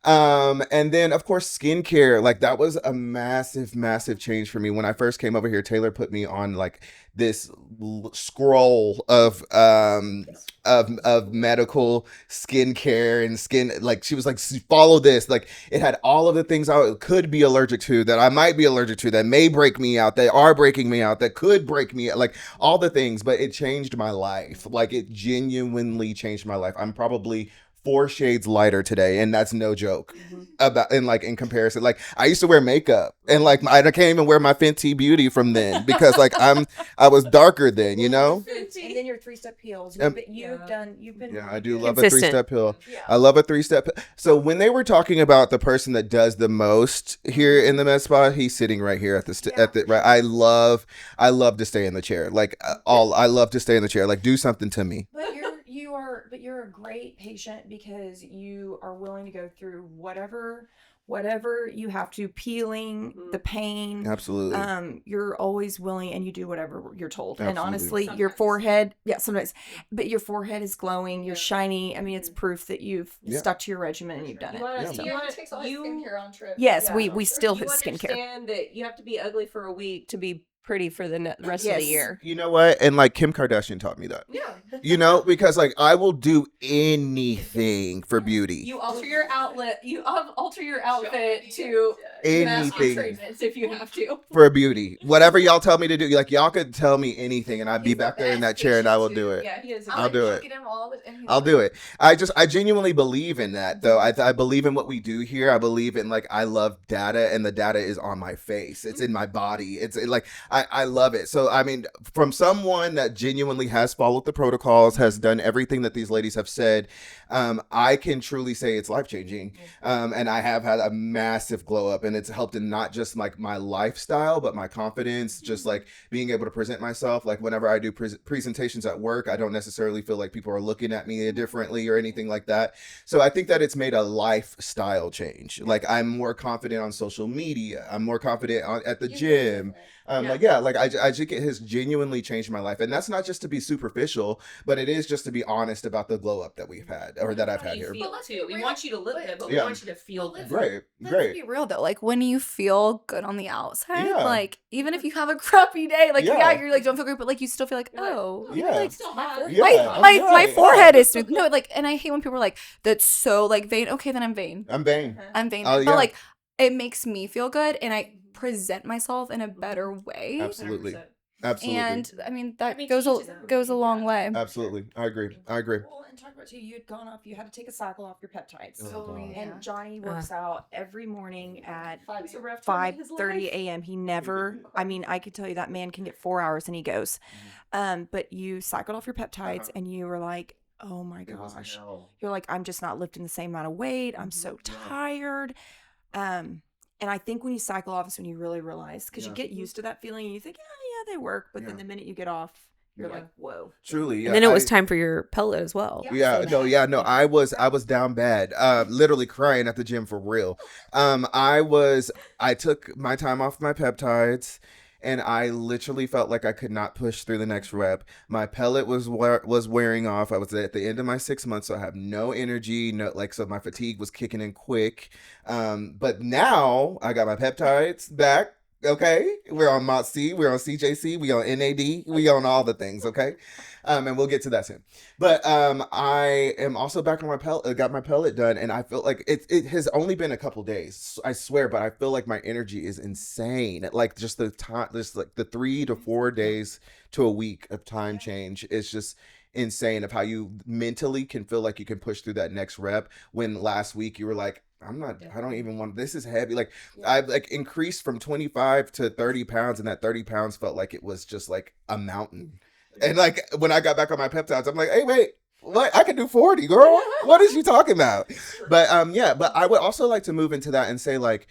And then of course skincare, like that was a massive, massive change for me. When I first came over here, Taylor put me on like this scroll of medical skincare and skin, like she was like, follow this. Like it had all of the things I could be allergic to, that I might be allergic to, that may break me out, that are breaking me out, that could break me out, like all the things. But it changed my life. Like it genuinely changed my life. I'm probably 4 shades lighter today, and that's no joke. In comparison, like I used to wear makeup, and like I can't even wear my Fenty Beauty from then because like I was darker then, And then your 3-step peels. You've been. Yeah, I do love Consistent. a 3-step pill. Yeah. I love a 3-step. So when they were talking about the person that does the most here in the med spa, he's sitting right here at the right. I love to stay in the chair. Like I love to stay in the chair. Like do something to me. But you're a great patient because you are willing to go through whatever you have to, peeling, the pain. Absolutely. You're always willing, and you do whatever you're told. Absolutely. And honestly, your forehead, sometimes, but your forehead is glowing. You're shiny. I mean, it's proof that you've stuck to your regimen and you've done it. takes all his skincare on trips. Yes, Yeah. we still hit You skincare. understand that you have to be ugly for a week to be pretty for the rest of the year. You know what? And like Kim Kardashian taught me that. Yeah. Because like I will do anything for beauty. You alter your outlet. You alter your outfit to mask Anything. treatments if you have to. For beauty. Whatever y'all tell me to do. Like y'all could tell me anything and I'd be back there in that chair and I will do it. Yeah, he is. I'll do it. I'll do it. I genuinely believe in that though. I believe in what we do here. I believe in like I love data, and the data is on my face. It's in my body. It's like I love it. So I mean, from someone that genuinely has followed the protocols, has done everything that these ladies have said, I can truly say it's life-changing. And I have had a massive glow up, and it's helped in not just like my lifestyle, but my confidence, just like being able to present myself. Like whenever I do presentations at work, I don't necessarily feel like people are looking at me differently or anything like that. So I think that it's made a lifestyle change. Like I'm more confident on social media. I'm more confident at the gym. Like I think it has genuinely changed my life, and that's not just to be superficial, but it is just to be honest about the glow up that we've had, or that I've had here. Feel too. We want you to look good, but we Yeah. want you to feel good. Great. Let's be real though. Like when you feel good on the outside, Yeah. like even if you have a crappy day, like Yeah. you're like don't feel great, but like you still feel like Yeah. like Yeah, my forehead is smooth. No, like, and I hate when people are like, that's so like vain. Okay, then I'm vain. I'm vain. I'm vain. Oh, But yeah. like it makes me feel good, and I present myself in a better way. Absolutely. And I mean that I mean, goes to each his own. goes a long way. Absolutely. I agree. Well, and talk about too, you had gone off, you had to take a cycle off your peptides. Oh, God. And Johnny works out every morning at It's a rough time in his 5:30 life. a.m. He never, I mean, I could tell you that man can get 4 hours and he goes. But you cycled off your peptides and you were like, oh my gosh. You're like, I'm just not lifting the same amount of weight. I'm so tired. And I think when you cycle off is when you really realize, because you get used to that feeling and you think, yeah, they work. But then the minute you get off, you're like, whoa. Truly. Yeah. And then it was time for your pellet as well. No. I was down bad. Literally crying at the gym for real. I took my time off my peptides, and I literally felt like I could not push through the next rep. My pellet was wearing off. I was at the end of my 6 months, so I have no energy. So my fatigue was kicking in quick. But now I got my peptides back. Okay, we're on MOTC, we're on CJC, we on NAD, we on all the things. Okay, and we'll get to that soon. But I am also back on my pellet. Got my pellet done, and I feel like it has only been a couple days, I swear, but I feel like my energy is insane. Like just the time, just like the 3 to 4 days to a week of time change is just insane. Of how you mentally can feel like you can push through that next rep, when last week you were like, I don't even want, this is heavy. Like I've like increased from 25 to 30 pounds, and that 30 pounds felt like it was just like a mountain. And like when I got back on my peptides, I'm like, hey, wait, what? I can do 40, girl. What is you talking about? But yeah, but I would also like to move into that and say like,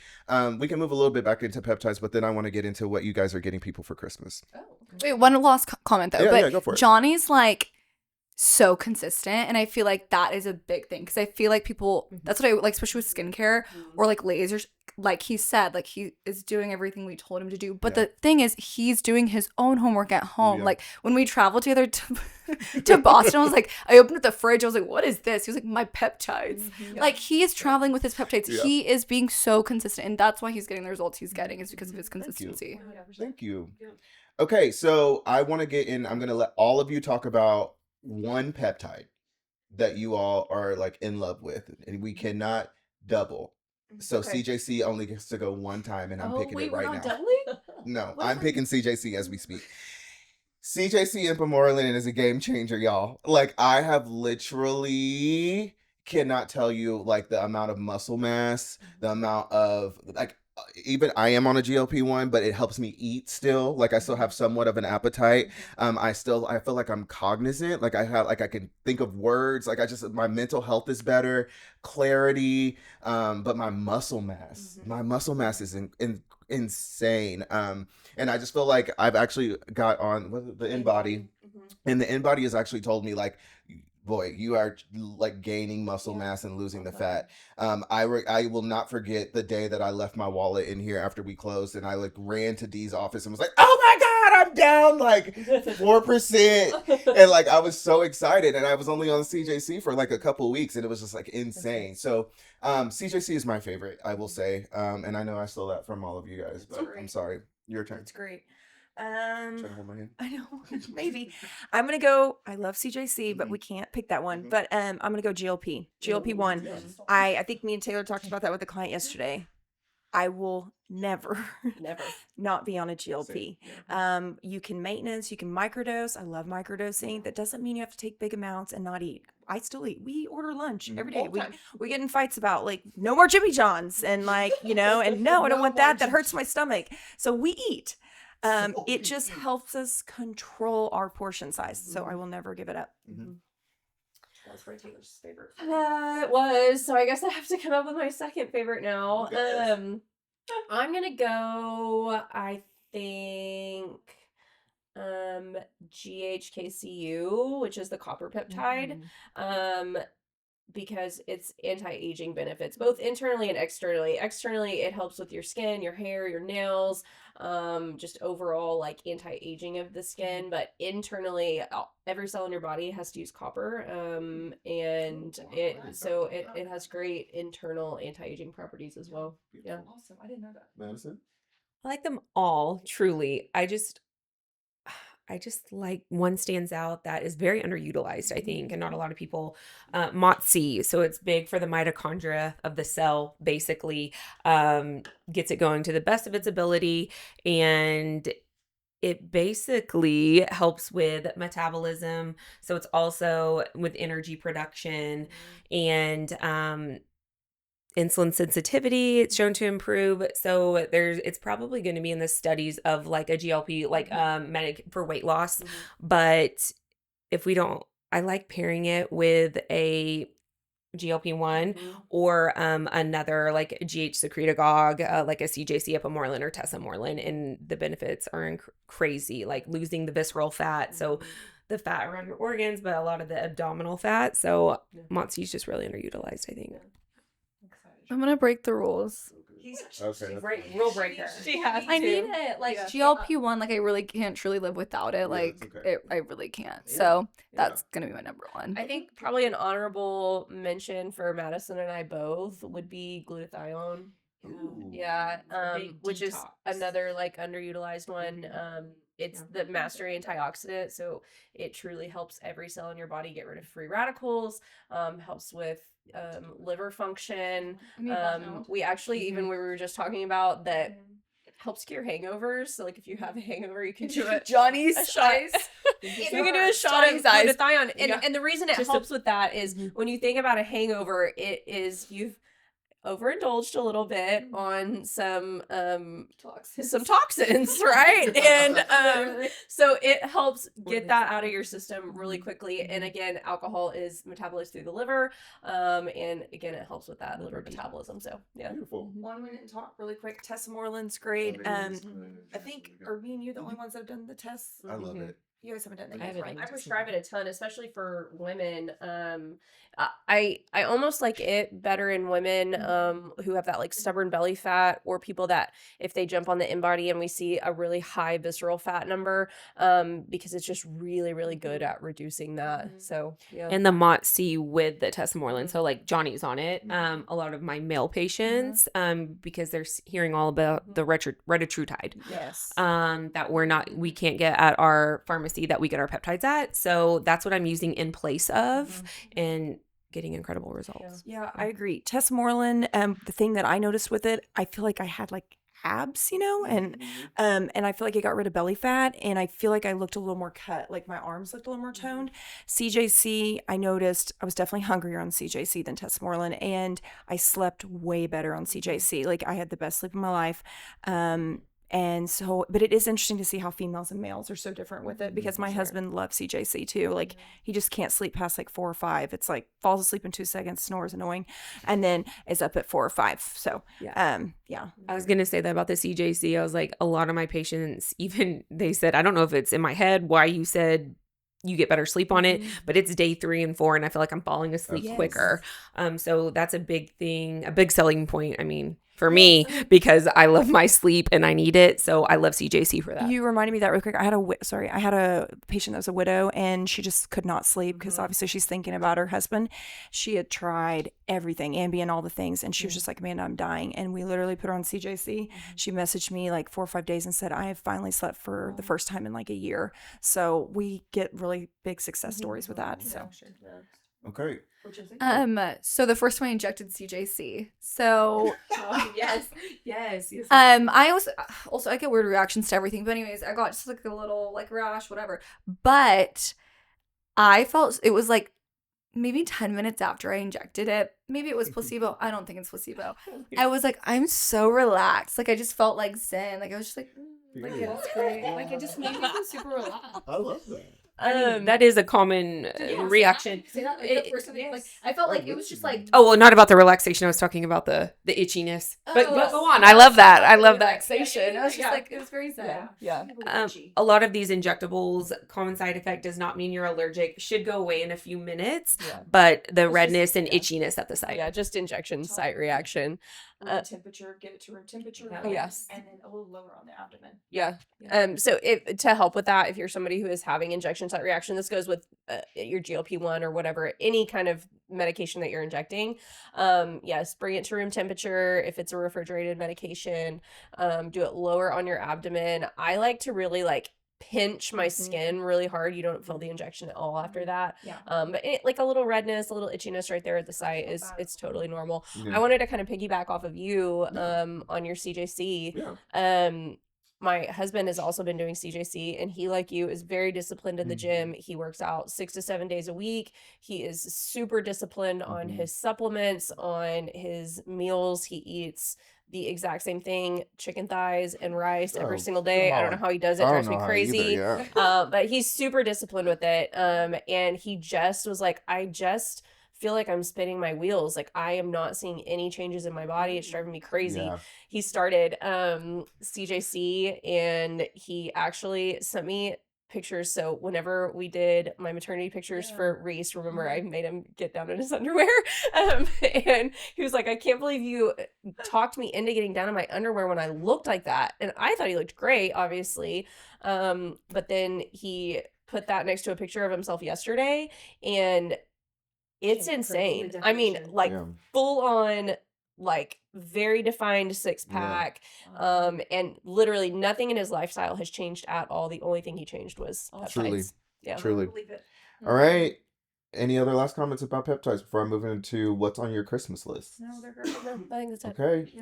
we can move a little bit back into peptides, but then I want to get into what you guys are getting people for Christmas. Wait, one last comment though. Yeah, but yeah, go for it. Johnny's like so consistent, and I feel like that is a big thing because I feel like people, that's what I like, especially with skincare or like lasers, like he said, like he is doing everything we told him to do, but the thing is he's doing his own homework at home. Like when we traveled together to Boston, I was like, I opened up the fridge, I was like, what is this? He was like, my peptides. Like he is traveling with his peptides. He is being so consistent, and that's why he's getting the results he's getting, is because of his consistency. Thank you. Okay, so I want to get in, I'm going to let all of you talk about one peptide that you all are like in love with, and we cannot double. So CJC only gets to go one time, and I'm picking it right now. Doubling? No, I'm picking CJC as we speak. CJC and Pamorelin is a game changer, y'all. Like I have literally cannot tell you like the amount of muscle mass, the amount of like, even I am on a GLP-1, but it helps me eat still. Like I still have somewhat of an appetite. I feel like I'm cognizant. Like I can think of words. Like my mental health is better, clarity. But my muscle mass is insane. And I just feel like I've actually got on the InBody, and the InBody has actually told me like, boy, you are like gaining muscle mass and losing the fat. I will not forget the day that I left my wallet in here after we closed, and I like ran to Dee's office and was like, oh my God, I'm down like 4%. And like, I was so excited, and I was only on CJC for like a couple weeks, and it was just like insane. So CJC is my favorite, I will say. And I know I stole that from all of you guys, but I'm sorry. Your turn. That's great. Trying to hold my hand. I know, maybe. I'm gonna go. I love CJC, but we can't pick that one. But I'm gonna go GLP-1. I think me and Taylor talked about that with the client yesterday. I will never not be on a GLP. You can maintenance, you can microdose. I love microdosing. That doesn't mean you have to take big amounts and not eat. I still eat. We order lunch every day. We get in fights about like no more Jimmy John's and like, and no, I don't want that. That hurts my stomach. So we eat. It just helps us control our portion size. So I will never give it up. That's my Taylor's favorite. It was. So I guess I have to come up with my second favorite now. I'm gonna go, I think, GHKCU, which is the copper peptide. Because it's anti-aging benefits, both internally and externally. Externally, it helps with your skin, your hair, your nails, just overall like anti-aging of the skin. But internally, every cell in your body has to use copper, and it has great internal anti-aging properties as well. Yeah, Awesome. I didn't know that. Madison? I like them all, truly. I just like one stands out that is very underutilized, I think, and not a lot of people. MOTS-C, so it's big for the mitochondria of the cell, basically, gets it going to the best of its ability, and it basically helps with metabolism. So it's also with energy production and insulin sensitivity, it's shown to improve. So it's probably going to be in the studies of like a GLP, like medic for weight loss. But if we don't, I like pairing it with a GLP-1 or another like GH secretagogue, like a CJC Epamorelin or Tesamorelin, and the benefits are crazy, like losing the visceral fat. So the fat around your organs, but a lot of the abdominal fat. So MOTS-C is just really underutilized, I think. I'm gonna break the rules. Rule breaker. She has I need it. Like GLP-1, like I really can't truly live without it. Like I really can't. So that's gonna be my number one. I think probably an honorable mention for Madison and I both would be glutathione. Yeah, which is another like underutilized one. It's the master antioxidant, so it truly helps every cell in your body get rid of free radicals, helps with liver function. We actually, even we were just talking about that, helps cure hangovers. So like if you have a hangover, you can do Johnny's a shot. You can do a shot of Johnny's glutathione. And the reason it helps with that is when you think about a hangover, it is overindulged a little bit on some toxins, right? And so it helps get that out of your system really quickly. And again, alcohol is metabolized through the liver, and again, it helps with that liver metabolism. So yeah. Beautiful. One minute and talk really quick. Tessamorellin's great. I think are me and you the only ones that have done the tests? I love it. You guys haven't done I it haven't yet, done right? I prescribe it a ton, especially for women. I almost like it better in women who have that like stubborn belly fat, or people that if they jump on the InBody and we see a really high visceral fat number, because it's just really, really good at reducing that. So yeah. And the MOTS-C with the tesamorelin. So like Johnny's on it. A lot of my male patients, because they're hearing all about the retatrutide. Yes. That we can't get at our pharmacy that we get our peptides at. So that's what I'm using in place of, and getting incredible results. Yeah, I agree. Tessamorelin, the thing that I noticed with it, I feel like I had like abs, and I feel like it got rid of belly fat, and I feel like I looked a little more cut, like my arms looked a little more toned. CJC, I noticed I was definitely hungrier on CJC than Tessamorelin, and I slept way better on CJC. Like I had the best sleep of my life. And so, but it is interesting to see how females and males are so different with it, because my husband loves CJC too. Like he just can't sleep past like 4 or 5. It's like falls asleep in 2 seconds, snores annoying, and then is up at 4 or 5. So, yeah. I was going to say that about the CJC. I was like, a lot of my patients, even they said, I don't know if it's in my head why you said you get better sleep on it, but it's day 3 and 4, and I feel like I'm falling asleep quicker. So that's a big thing, a big selling point. I mean, for me, because I love my sleep and I need it. So I love CJC for that. You reminded me of that real quick. I had a patient that was a widow, and she just could not sleep because obviously she's thinking about her husband. She had tried everything, Ambien, all the things, and she was just like, "Man, I'm dying." And we literally put her on CJC. She messaged me like 4 or 5 days and said, "I have finally slept for the first time in like a year." So we get really big success stories with that. So. Okay. So the first one I injected CJC. So yes. I also I get weird reactions to everything. But anyways, I got just like a little like rash, whatever. But I felt it was like maybe 10 minutes after I injected it. Maybe it was placebo. I don't think it's placebo. I was like, I'm so relaxed. Like I just felt like zen. Like I was just like, yeah, that's great. Like it just made me feel super relaxed. I love that. That is a common reaction. Say that, like, the first time, like, I felt like it was just like. Oh, well, not about the relaxation. I was talking about the itchiness. But yes. go on. I love that. I love that. Relaxation. I was just like, it was very zen. Yeah. A lot of these injectables, common side effect does not mean you're allergic. Should go away in a few minutes, but the redness and itchiness at the site. Yeah, just injection site reaction. Temperature, get it to room temperature. Yes. And then a little lower on the abdomen. Yeah. So to help with that, if you're somebody who is having injection site reaction, this goes with your GLP-1 or whatever, any kind of medication that you're injecting. Yes, bring it to room temperature. If it's a refrigerated medication, do it lower on your abdomen. I like to really like pinch my skin really hard. You don't feel the injection at all after that. But like a little redness, a little itchiness right there at the site it's totally normal. I wanted to kind of piggyback off of you on your CJC. My husband has also been doing CJC, and he, like you, is very disciplined in the gym. He works out 6 to 7 days a week. He is super disciplined on his supplements, on his meals. He eats the exact same thing, chicken thighs and rice every single day. I don't know how he does it. It drives me crazy. But he's super disciplined with it. And he just was like, I just feel like I'm spinning my wheels. Like I am not seeing any changes in my body. It's driving me crazy. He started CJC, and he actually sent me pictures. So whenever we did my maternity pictures for Reese, remember I made him get down in his underwear, and he was like, I can't believe you talked me into getting down in my underwear when I looked like that. And I thought he looked great, obviously, but then he put that next to a picture of himself yesterday, and it's insane. I mean, like full on, like very defined 6-pack, and literally nothing in his lifestyle has changed at all. The only thing he changed was peptides. Truly. All right. Any other last comments about peptides before I move into what's on your Christmas list? No, they're great. I think that's it. Okay.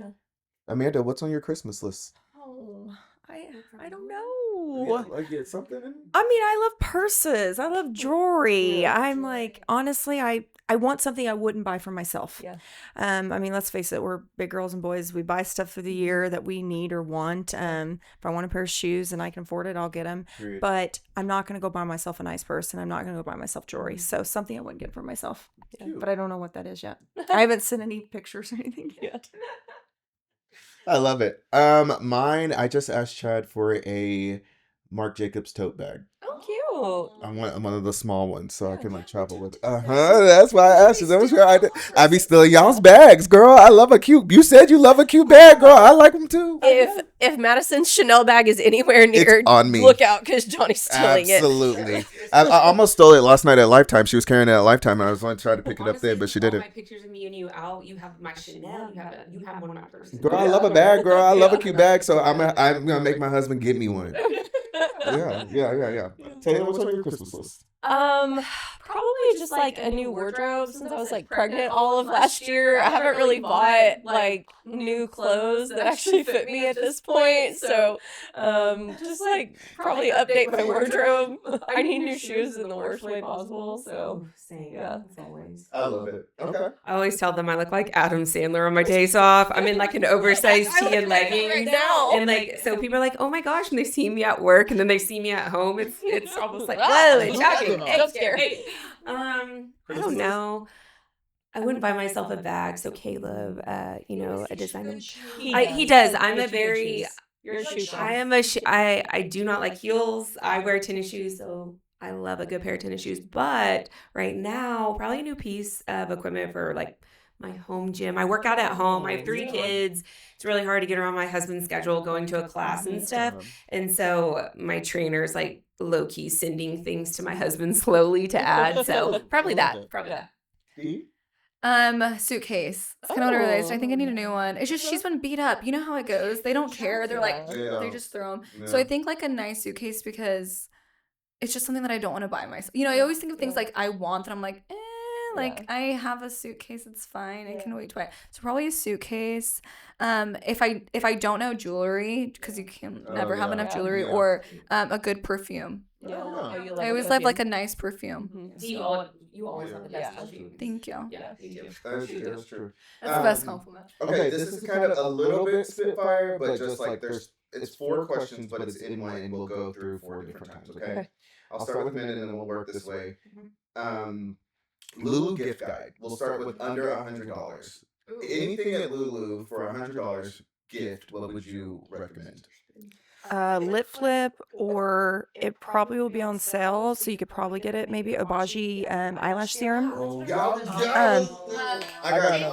Amanda, what's on your Christmas list? Oh, I don't know. Like something. I mean, I love purses. I love jewelry. I'm like, honestly, I I want something I wouldn't buy for myself. Yeah. I mean, let's face it, we're big girls and boys. We buy stuff for the year that we need or want. If I want a pair of shoes and I can afford it, I'll get them. Period. But I'm not going to go buy myself a nice purse, and I'm not going to go buy myself jewelry. So something I wouldn't get for myself. Cute. But I don't know what that is yet. I haven't sent any pictures or anything yet. I love it. Mine, I just asked Chad for a Marc Jacobs tote bag. Oh, cute. I want one of the small ones so I can like travel with. That's why I asked you. That was right. I be stealing y'all's bags, girl. I love a cute. You said you love a cute bag, girl. I like them too. If Madison's Chanel bag is anywhere near, It's on me. look out because Johnny's stealing it. Absolutely. I almost stole it last night at Lifetime. She was carrying it at Lifetime, and I was going to try to pick it up there, but she didn't. My pictures of me and you out. You have my Chanel. You have one of my purses. Girl, I love a bag, girl. I love a cute bag, so I'm gonna make my husband get me one. Yeah. Taylor, what's on your Christmas list? Probably just like a new wardrobe since I was like pregnant all of last year. I haven't really bought like new clothes that actually fit me at this point. So, just like probably update my wardrobe. I need new shoes in the worst way possible. So, Same. yeah. As always. I love it. Okay. I always tell them I look like Adam Sandler on my days off. I'm in like an oversized tee and leggings right now. and like so people are like, oh my gosh, when they see me at work and then they see me at home, it's almost like whoa, it's shocking. Jump scare. I don't know. I wouldn't buy myself a bag. So Caleb, a designer. He does. I'm a very. You're a shoe I am a. I do not like heels. I wear tennis shoes, so I love a good pair of tennis shoes. But right now, probably a new piece of equipment for like my home gym. I work out at home. I have 3 kids. It's really hard to get around my husband's schedule, going to a class and stuff. And so my trainer's like low key sending things to my husband slowly to add. So probably that. Suitcase. It's kind of what I realized. I think I need a new one. It's just she's been beat up. You know how it goes. They don't care. They're like they just throw them. So I think like a nice suitcase because it's just something that I don't want to buy myself. I always think of things like I want that I'm like, I have a suitcase. It's fine. I can wait to buy it. So probably a suitcase. If I don't know jewelry, because you can never have enough jewelry, or a good perfume. I always love like a nice perfume. You always have the best perfume. Thank you. Yeah, me too. That's true. That's the best compliment. Okay, this is kind of a little bit spitfire, but just like it's 4 questions, but it's in one, and we'll go through 4 different times. Okay. I'll start with minute, and then we'll work this way. Lulu gift guide. We'll start with under $100. Anything at Lulu for $100 gift, what would you recommend? Lip flip, or it probably will be on sale, so you could probably get it. Maybe Obagi eyelash serum. I got another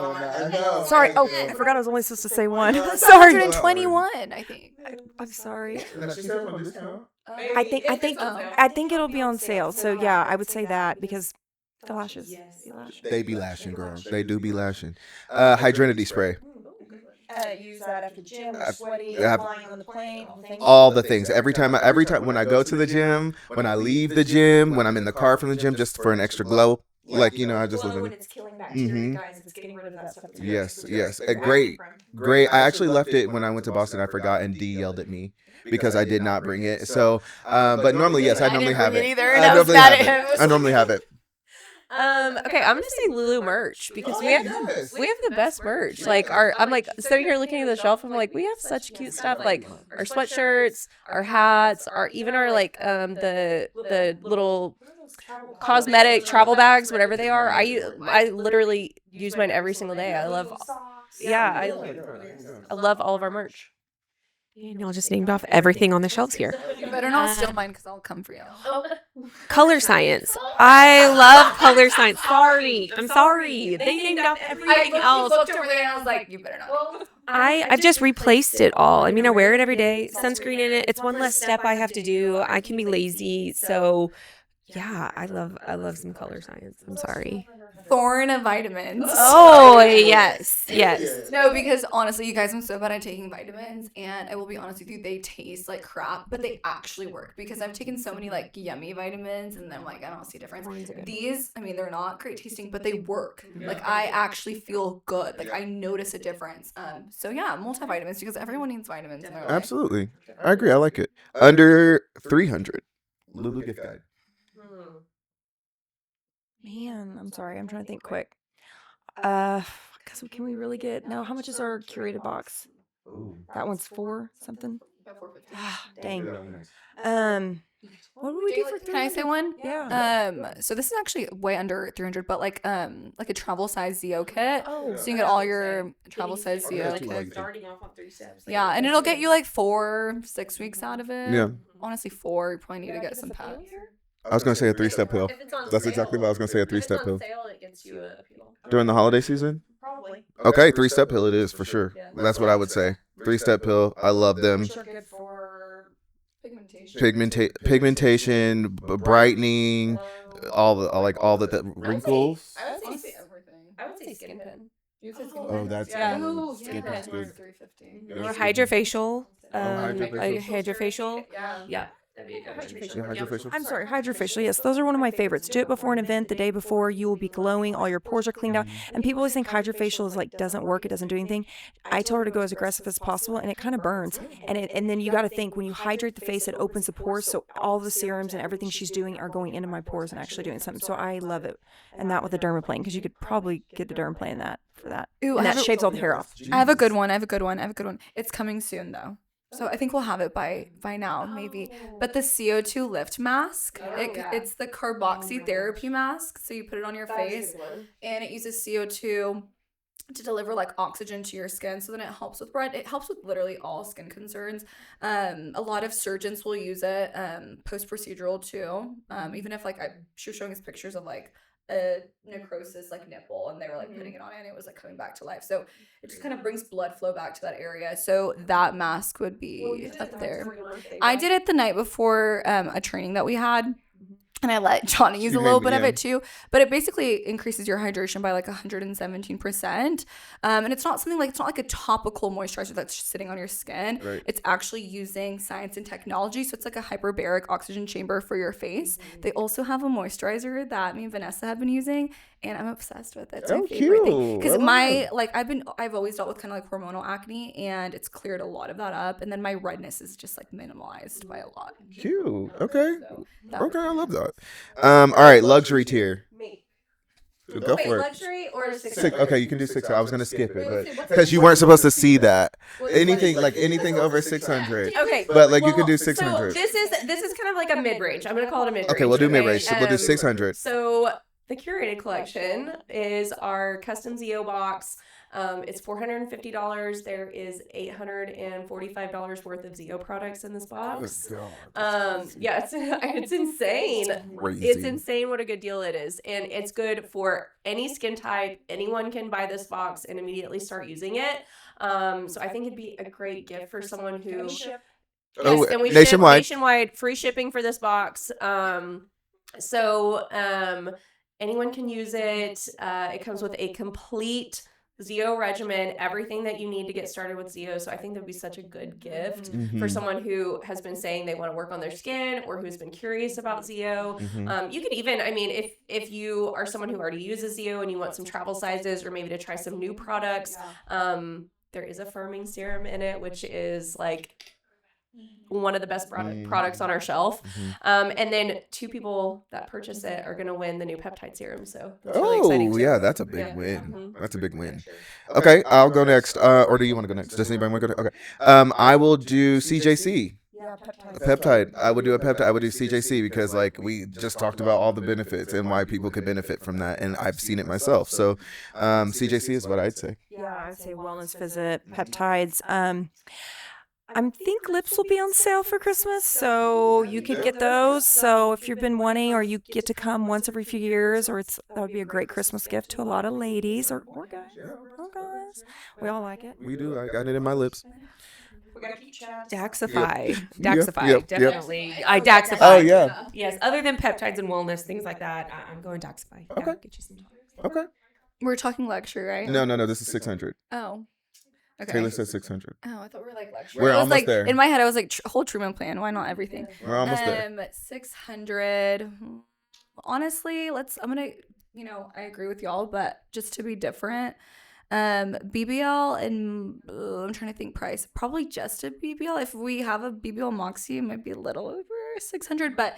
one. I know. Sorry. Oh, I forgot I was only supposed to say one. Sorry. 121, I think. I'm sorry. And she said on discount. I think it'll be on sale. So yeah, I would say that because the lashes. They be lashing, girls. They do be lashing. Hydrinity spray. Use that after gym, sweaty, Yeah. flying on the plane, All the things. Every time when I go to the gym, when I leave the gym, when I'm in the car from the gym, just for an extra glow. Like, I just live in when it's killing bacteria, guys, if it's getting rid of that stuff. Yes. Great. I actually left it when I went to Boston. I forgot, and Dee yelled at me because I did not bring it. So, but normally, yes, I normally have it. I normally have it. Okay, I'm gonna say Lulu merch because we have the best merch. Like I'm like sitting here looking at the shelf. I'm like, we have such cute stuff. Like our sweatshirts, our hats, even our like the little cosmetic travel bags, whatever they are. I literally use mine every single day. I love all of our merch. And y'all just named off everything on the shelves here. You better not steal mine because I'll come for you. Color science. I love color science. I'm sorry. They named off everything else. I looked over there and I was like, you better not. I've just replaced it all. I mean, I wear it every day. Sunscreen in it. It's one less step I have to do. I can be lazy. So yeah, I love some color science. I'm sorry. Thorn of vitamins. Oh, yes. No, because honestly, you guys, I'm so bad at taking vitamins, and I will be honest with you, they taste like crap, but they actually work because I've taken so many like yummy vitamins, and then I'm like, I don't see a difference. These, I mean, they're not great tasting, but they work. Like I actually feel good. Like I notice a difference. So yeah, multivitamins because everyone needs vitamins in their life. Absolutely. I agree. I like it. Under 300. Lulu gift guide. Man, I'm sorry. I'm trying to think quick. Because can we really get now? How much is our curated box? That one's 4 something. Dang. What would we do for 300? Can I say one? Yeah. So this is actually way under 300, but like a travel size ZO kit. Oh, So you can get all your travel size ZO that's too kits. lengthy. Starting off on 3 steps. Yeah, and it'll get you like 4-6 weeks out of it. Yeah. Honestly, 4. You probably need to get some pads. I was gonna say a 3-step pill. If it's on That's sale- exactly what I was gonna say, a if it's 3-step on pill. sale, it gets you a pill. During the holiday season? Probably. Okay, 3-step pill it is for sure. Yeah. That's what I would say. 3-step pill. I love them. Which are good for Pigmentation, brightening, all the wrinkles. I would Honestly, say everything. I would say skin pin. Oh, that's Yeah. good. Oh, Skin pin's good. 350. Or hydrofacial. hydrofacial. Hydrofacial. Yeah. Yeah. That'd be a good hydrofacial. Yeah, hydrofacial. I'm sorry, hydrofacial. Yes, those are one of my favorites. Do it before an event, the day before. You will be glowing. All your pores are cleaned out. And people always think hydrofacial is like doesn't work. It doesn't do anything. I tell her to go as aggressive as possible, and it kind of burns. And then you got to think when you hydrate the face, it opens the pores. So all the serums and everything she's doing are going into my pores and actually doing something. So I love it. And that with a dermaplane, because you could probably get the dermaplane for that. Ooh, And I that have, shaves all the hair off. I have a good one. It's coming soon though. So I think we'll have it by now, maybe. But the CO2 lift mask, it's the carboxy therapy mask. So you put it on your face, and it uses CO2 to deliver like oxygen to your skin. So then it helps with it helps with literally all skin concerns. A lot of surgeons will use it post procedural too. Even if she was showing us pictures of like a necrosis like nipple, and they were like putting it on it, and it was like coming back to life. So it just kind of brings blood flow back to that area. So that mask would be up there. I did it the night before a training that we had. And I let Johnny use a little bit of it too. But it basically increases your hydration by like 117%. And it's not like a topical moisturizer that's just sitting on your skin. Right. It's actually using science and technology. So it's like a hyperbaric oxygen chamber for your face. They also have a moisturizer that me and Vanessa have been using, and I'm obsessed with it. It's my favorite thing. Because I've always dealt with kind of like hormonal acne, and it's cleared a lot of that up. And then my redness is just like minimalized by a lot. Cute. Okay. So Okay, I love that. All right, luxury tier. Me. Go Wait, for it. luxury or 6. Okay, you can do 6. I was gonna skip it, but because you weren't supposed to see that. Anything over 600. Okay, But you can do 600. So this is kind of like a mid range. I'm gonna call it a mid range. Okay, we'll do mid-range. So we'll do 600. So the curated collection is our custom ZO box. It's $450. There is $845 worth of ZO products in this box. Yeah, it's insane. Crazy. It's insane what a good deal it is. And it's good for any skin type. Anyone can buy this box and immediately start using it. So I think it'd be a great gift for someone who... Oh, and we nationwide. ship nationwide, free shipping for this box. Anyone can use it. It comes with a complete ZO regimen, everything that you need to get started with ZO. So I think that'd be such a good gift for someone who has been saying they want to work on their skin or who's been curious about ZO. You could even, if you are someone who already uses ZO and you want some travel sizes or maybe to try some new products, there is a firming serum in it, which is like one of the best products on our shelf. And then 2 people that purchase it are going to win the new peptide serum. So that's really exciting too. Yeah, that's a big win. That's a big win. Okay, I'll go next. Or do you want to go next? Does anybody want to go next? Okay. I will do CJC. Yeah, A peptide. I would do a peptide. I would do CJC because we just talked about all the benefits and why people could benefit from that, and I've seen it myself. So CJC is what I'd say. Yeah, I'd say Wellness Visit, Peptides. I think lips will be on sale for Christmas, so you could get those. So if you've been wanting, or you get to come once every few years, that would be a great Christmas gift to a lot of ladies or guys. Or guys. We all like it. We do. I got it in my lips. Daxify. Yep. Daxify, Yep. definitely. Daxify. Oh, yeah. Yes, other than peptides and wellness, things like that, I'm going Daxify. Yeah, Okay. get you some. Okay. We're talking luxury, right? No. This is 600. Oh. Okay. Taylor said 600. Oh, I thought we were like luxury. We're I was almost like, there. In my head, I was like, whole treatment plan. Why not everything? We're almost there. 600. Honestly, I agree with y'all, but just to be different, BBL and I'm trying to think price. Probably just a BBL. If we have a BBL Moxie, it might be a little over $600, but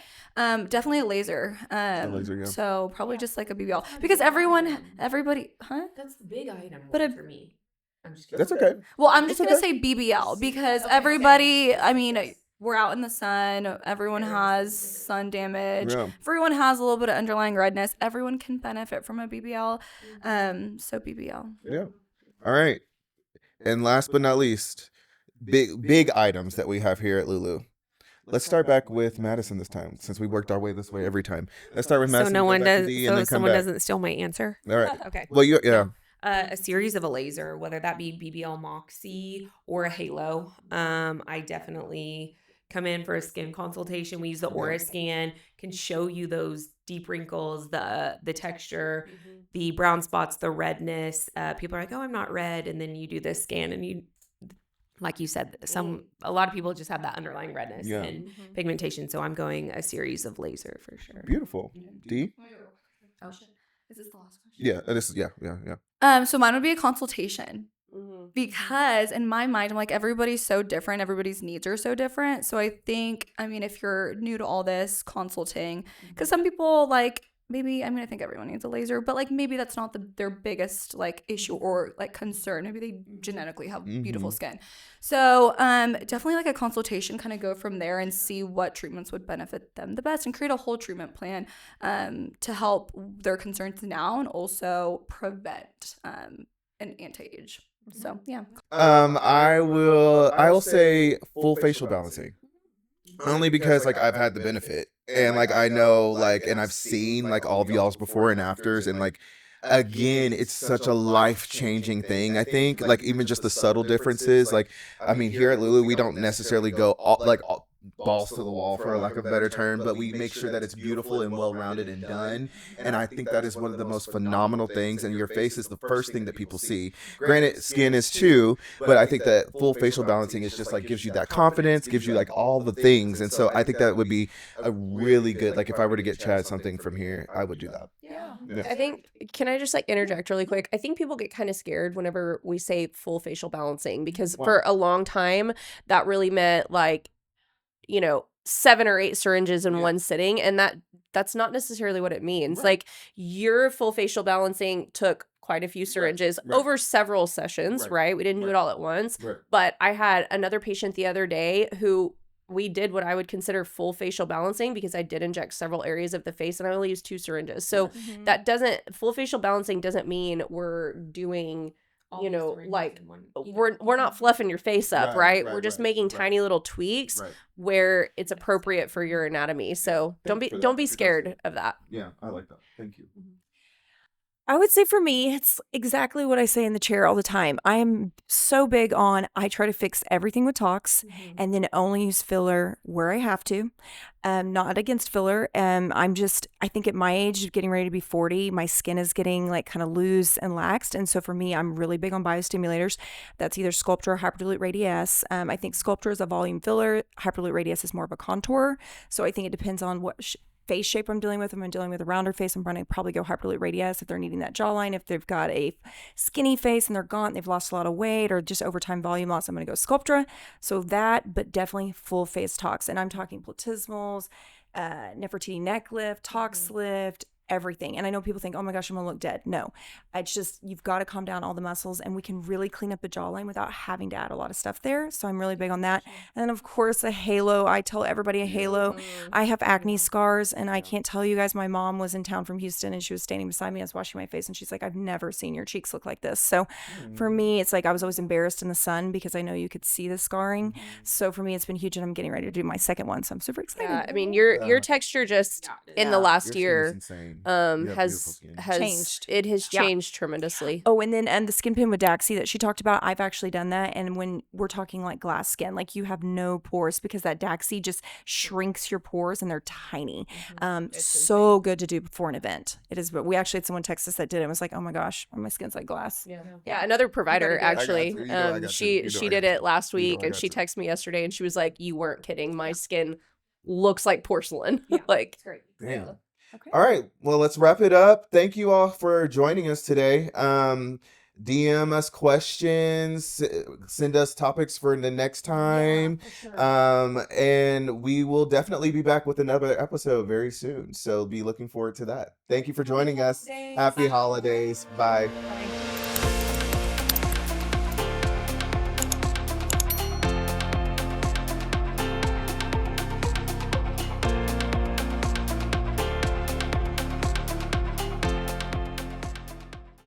definitely a laser. laser, yeah. So probably just like a BBL because everybody, huh? That's the big item But for me. I'm just That's okay. Well, I'm just That's gonna okay. say BBL because everybody. I mean, we're out in the sun. Everyone has sun damage. Yeah. Everyone has a little bit of underlying redness. Everyone can benefit from a BBL. So BBL. Yeah. All right. And last but not least, big items that we have here at Lulu. Let's start back with Madison this time, since we worked our way this way every time. Let's start with So Madison. no go one back to does. D, and So then come someone back. doesn't steal my answer. All right. Okay. Well, yeah. A series of a laser, whether that be BBL Moxie or a Halo. I definitely come in for a skin consultation. We use the Aura scan, can show you those deep wrinkles, the texture, the brown spots, the redness. People are like, oh, I'm not red. And then you do this scan and you, like you said, a lot of people just have that underlying redness and pigmentation. So I'm going a series of laser for sure. Beautiful. D? Oh, is this the last question? Yeah. This is, yeah. So mine would be a consultation. Because in my mind, I'm like, everybody's so different. Everybody's needs are so different. So I think, I mean, if you're new to all this consulting, because some people like maybe, I mean, I think everyone needs a laser, but like maybe that's not their biggest like issue or like concern. Maybe they genetically have beautiful skin. So definitely like a consultation, kind of go from there and see what treatments would benefit them the best and create a whole treatment plan to help their concerns now and also prevent an anti-age. So yeah. I will say full facial balancing. Only because like I've had the benefit and like I know like and I've seen like all of y'all's before and afters and like again it's such a life-changing thing. I think like even just the subtle differences, like I mean here at Lulu we don't necessarily go all balls to the wall for lack of a better term, but we make sure that it's beautiful and well-rounded and done. And I think that is one of the most phenomenal things, and your face is the first thing that people see. Granted, skin is too, but I think that full facial balancing is just like gives you that confidence, gives you like all the things. And so I think that would be a really good, like if I were to get Chad something from here, I would do that. Yeah. Yeah. I think, can I just like interject really quick? I think people get kind of scared whenever we say full facial balancing because for a long time that really meant like, 7 or 8 syringes in one sitting. And that's not necessarily what it means. Right. Like your full facial balancing took quite a few syringes over several sessions, right? We didn't do it all at once. Right. But I had another patient the other day who we did what I would consider full facial balancing because I did inject several areas of the face and I only used 2 syringes. So full facial balancing doesn't mean we're doing like we're not fluffing your face up, right? We're just making tiny little tweaks where it's appropriate for your anatomy. So don't be scared of that. Yeah, I like that. Thank you. I would say for me, it's exactly what I say in the chair all the time. I am so big on, I try to fix everything with Tox and then only use filler where I have to. Not against filler. I think at my age, getting ready to be 40, my skin is getting like kind of loose and laxed. And so for me, I'm really big on biostimulators. That's either Sculptra or Hyperlute Radiesse. I think Sculptra is a volume filler. Hyperlute Radiesse is more of a contour. So I think it depends on what face shape I'm dealing with. If I'm dealing with a rounder face, I'm going to probably go Hyperlute Radiesse if they're needing that jawline. If they've got a skinny face and they're gaunt, they've lost a lot of weight or just over time volume loss, I'm going to go Sculptra. So that, but definitely full face Tox. And I'm talking platismals, Nefertiti neck lift, Tox lift, everything. And I know people think, oh my gosh, I'm gonna look dead. No, it's just, you've got to calm down all the muscles and we can really clean up the jawline without having to add a lot of stuff there. So I'm really big on that. And then of course a halo. I tell everybody a halo. I have acne scars and I can't tell you guys, my mom was in town from Houston and she was standing beside me. I was washing my face and she's like, I've never seen your cheeks look like this. So for me, it's like I was always embarrassed in the sun because I know you could see the scarring. So for me, it's been huge and I'm getting ready to do my second one. So I'm super excited. Yeah, I mean your texture just in the last year has Changed. It has changed tremendously. Oh, and the skin pin with Daxi that she talked about, I've actually done that. And when we're talking like glass skin, like you have no pores because that Daxi just shrinks your pores and they're tiny. So good to do before an event. It is, but we actually had someone text us that did it and was like, oh my gosh, my skin's like glass. Yeah, another provider actually. She She did it last week and she texted me yesterday and she was like, you weren't kidding. My skin looks like porcelain. Like It's great. Damn. Okay. All right. Well, let's wrap it up. Thank you all for joining us today. DM us questions, send us topics for the next time. Yeah, for sure. And we will definitely be back with another episode very soon. So be looking forward to that. Thank you for joining us. Holidays. Happy holidays. Bye. Bye.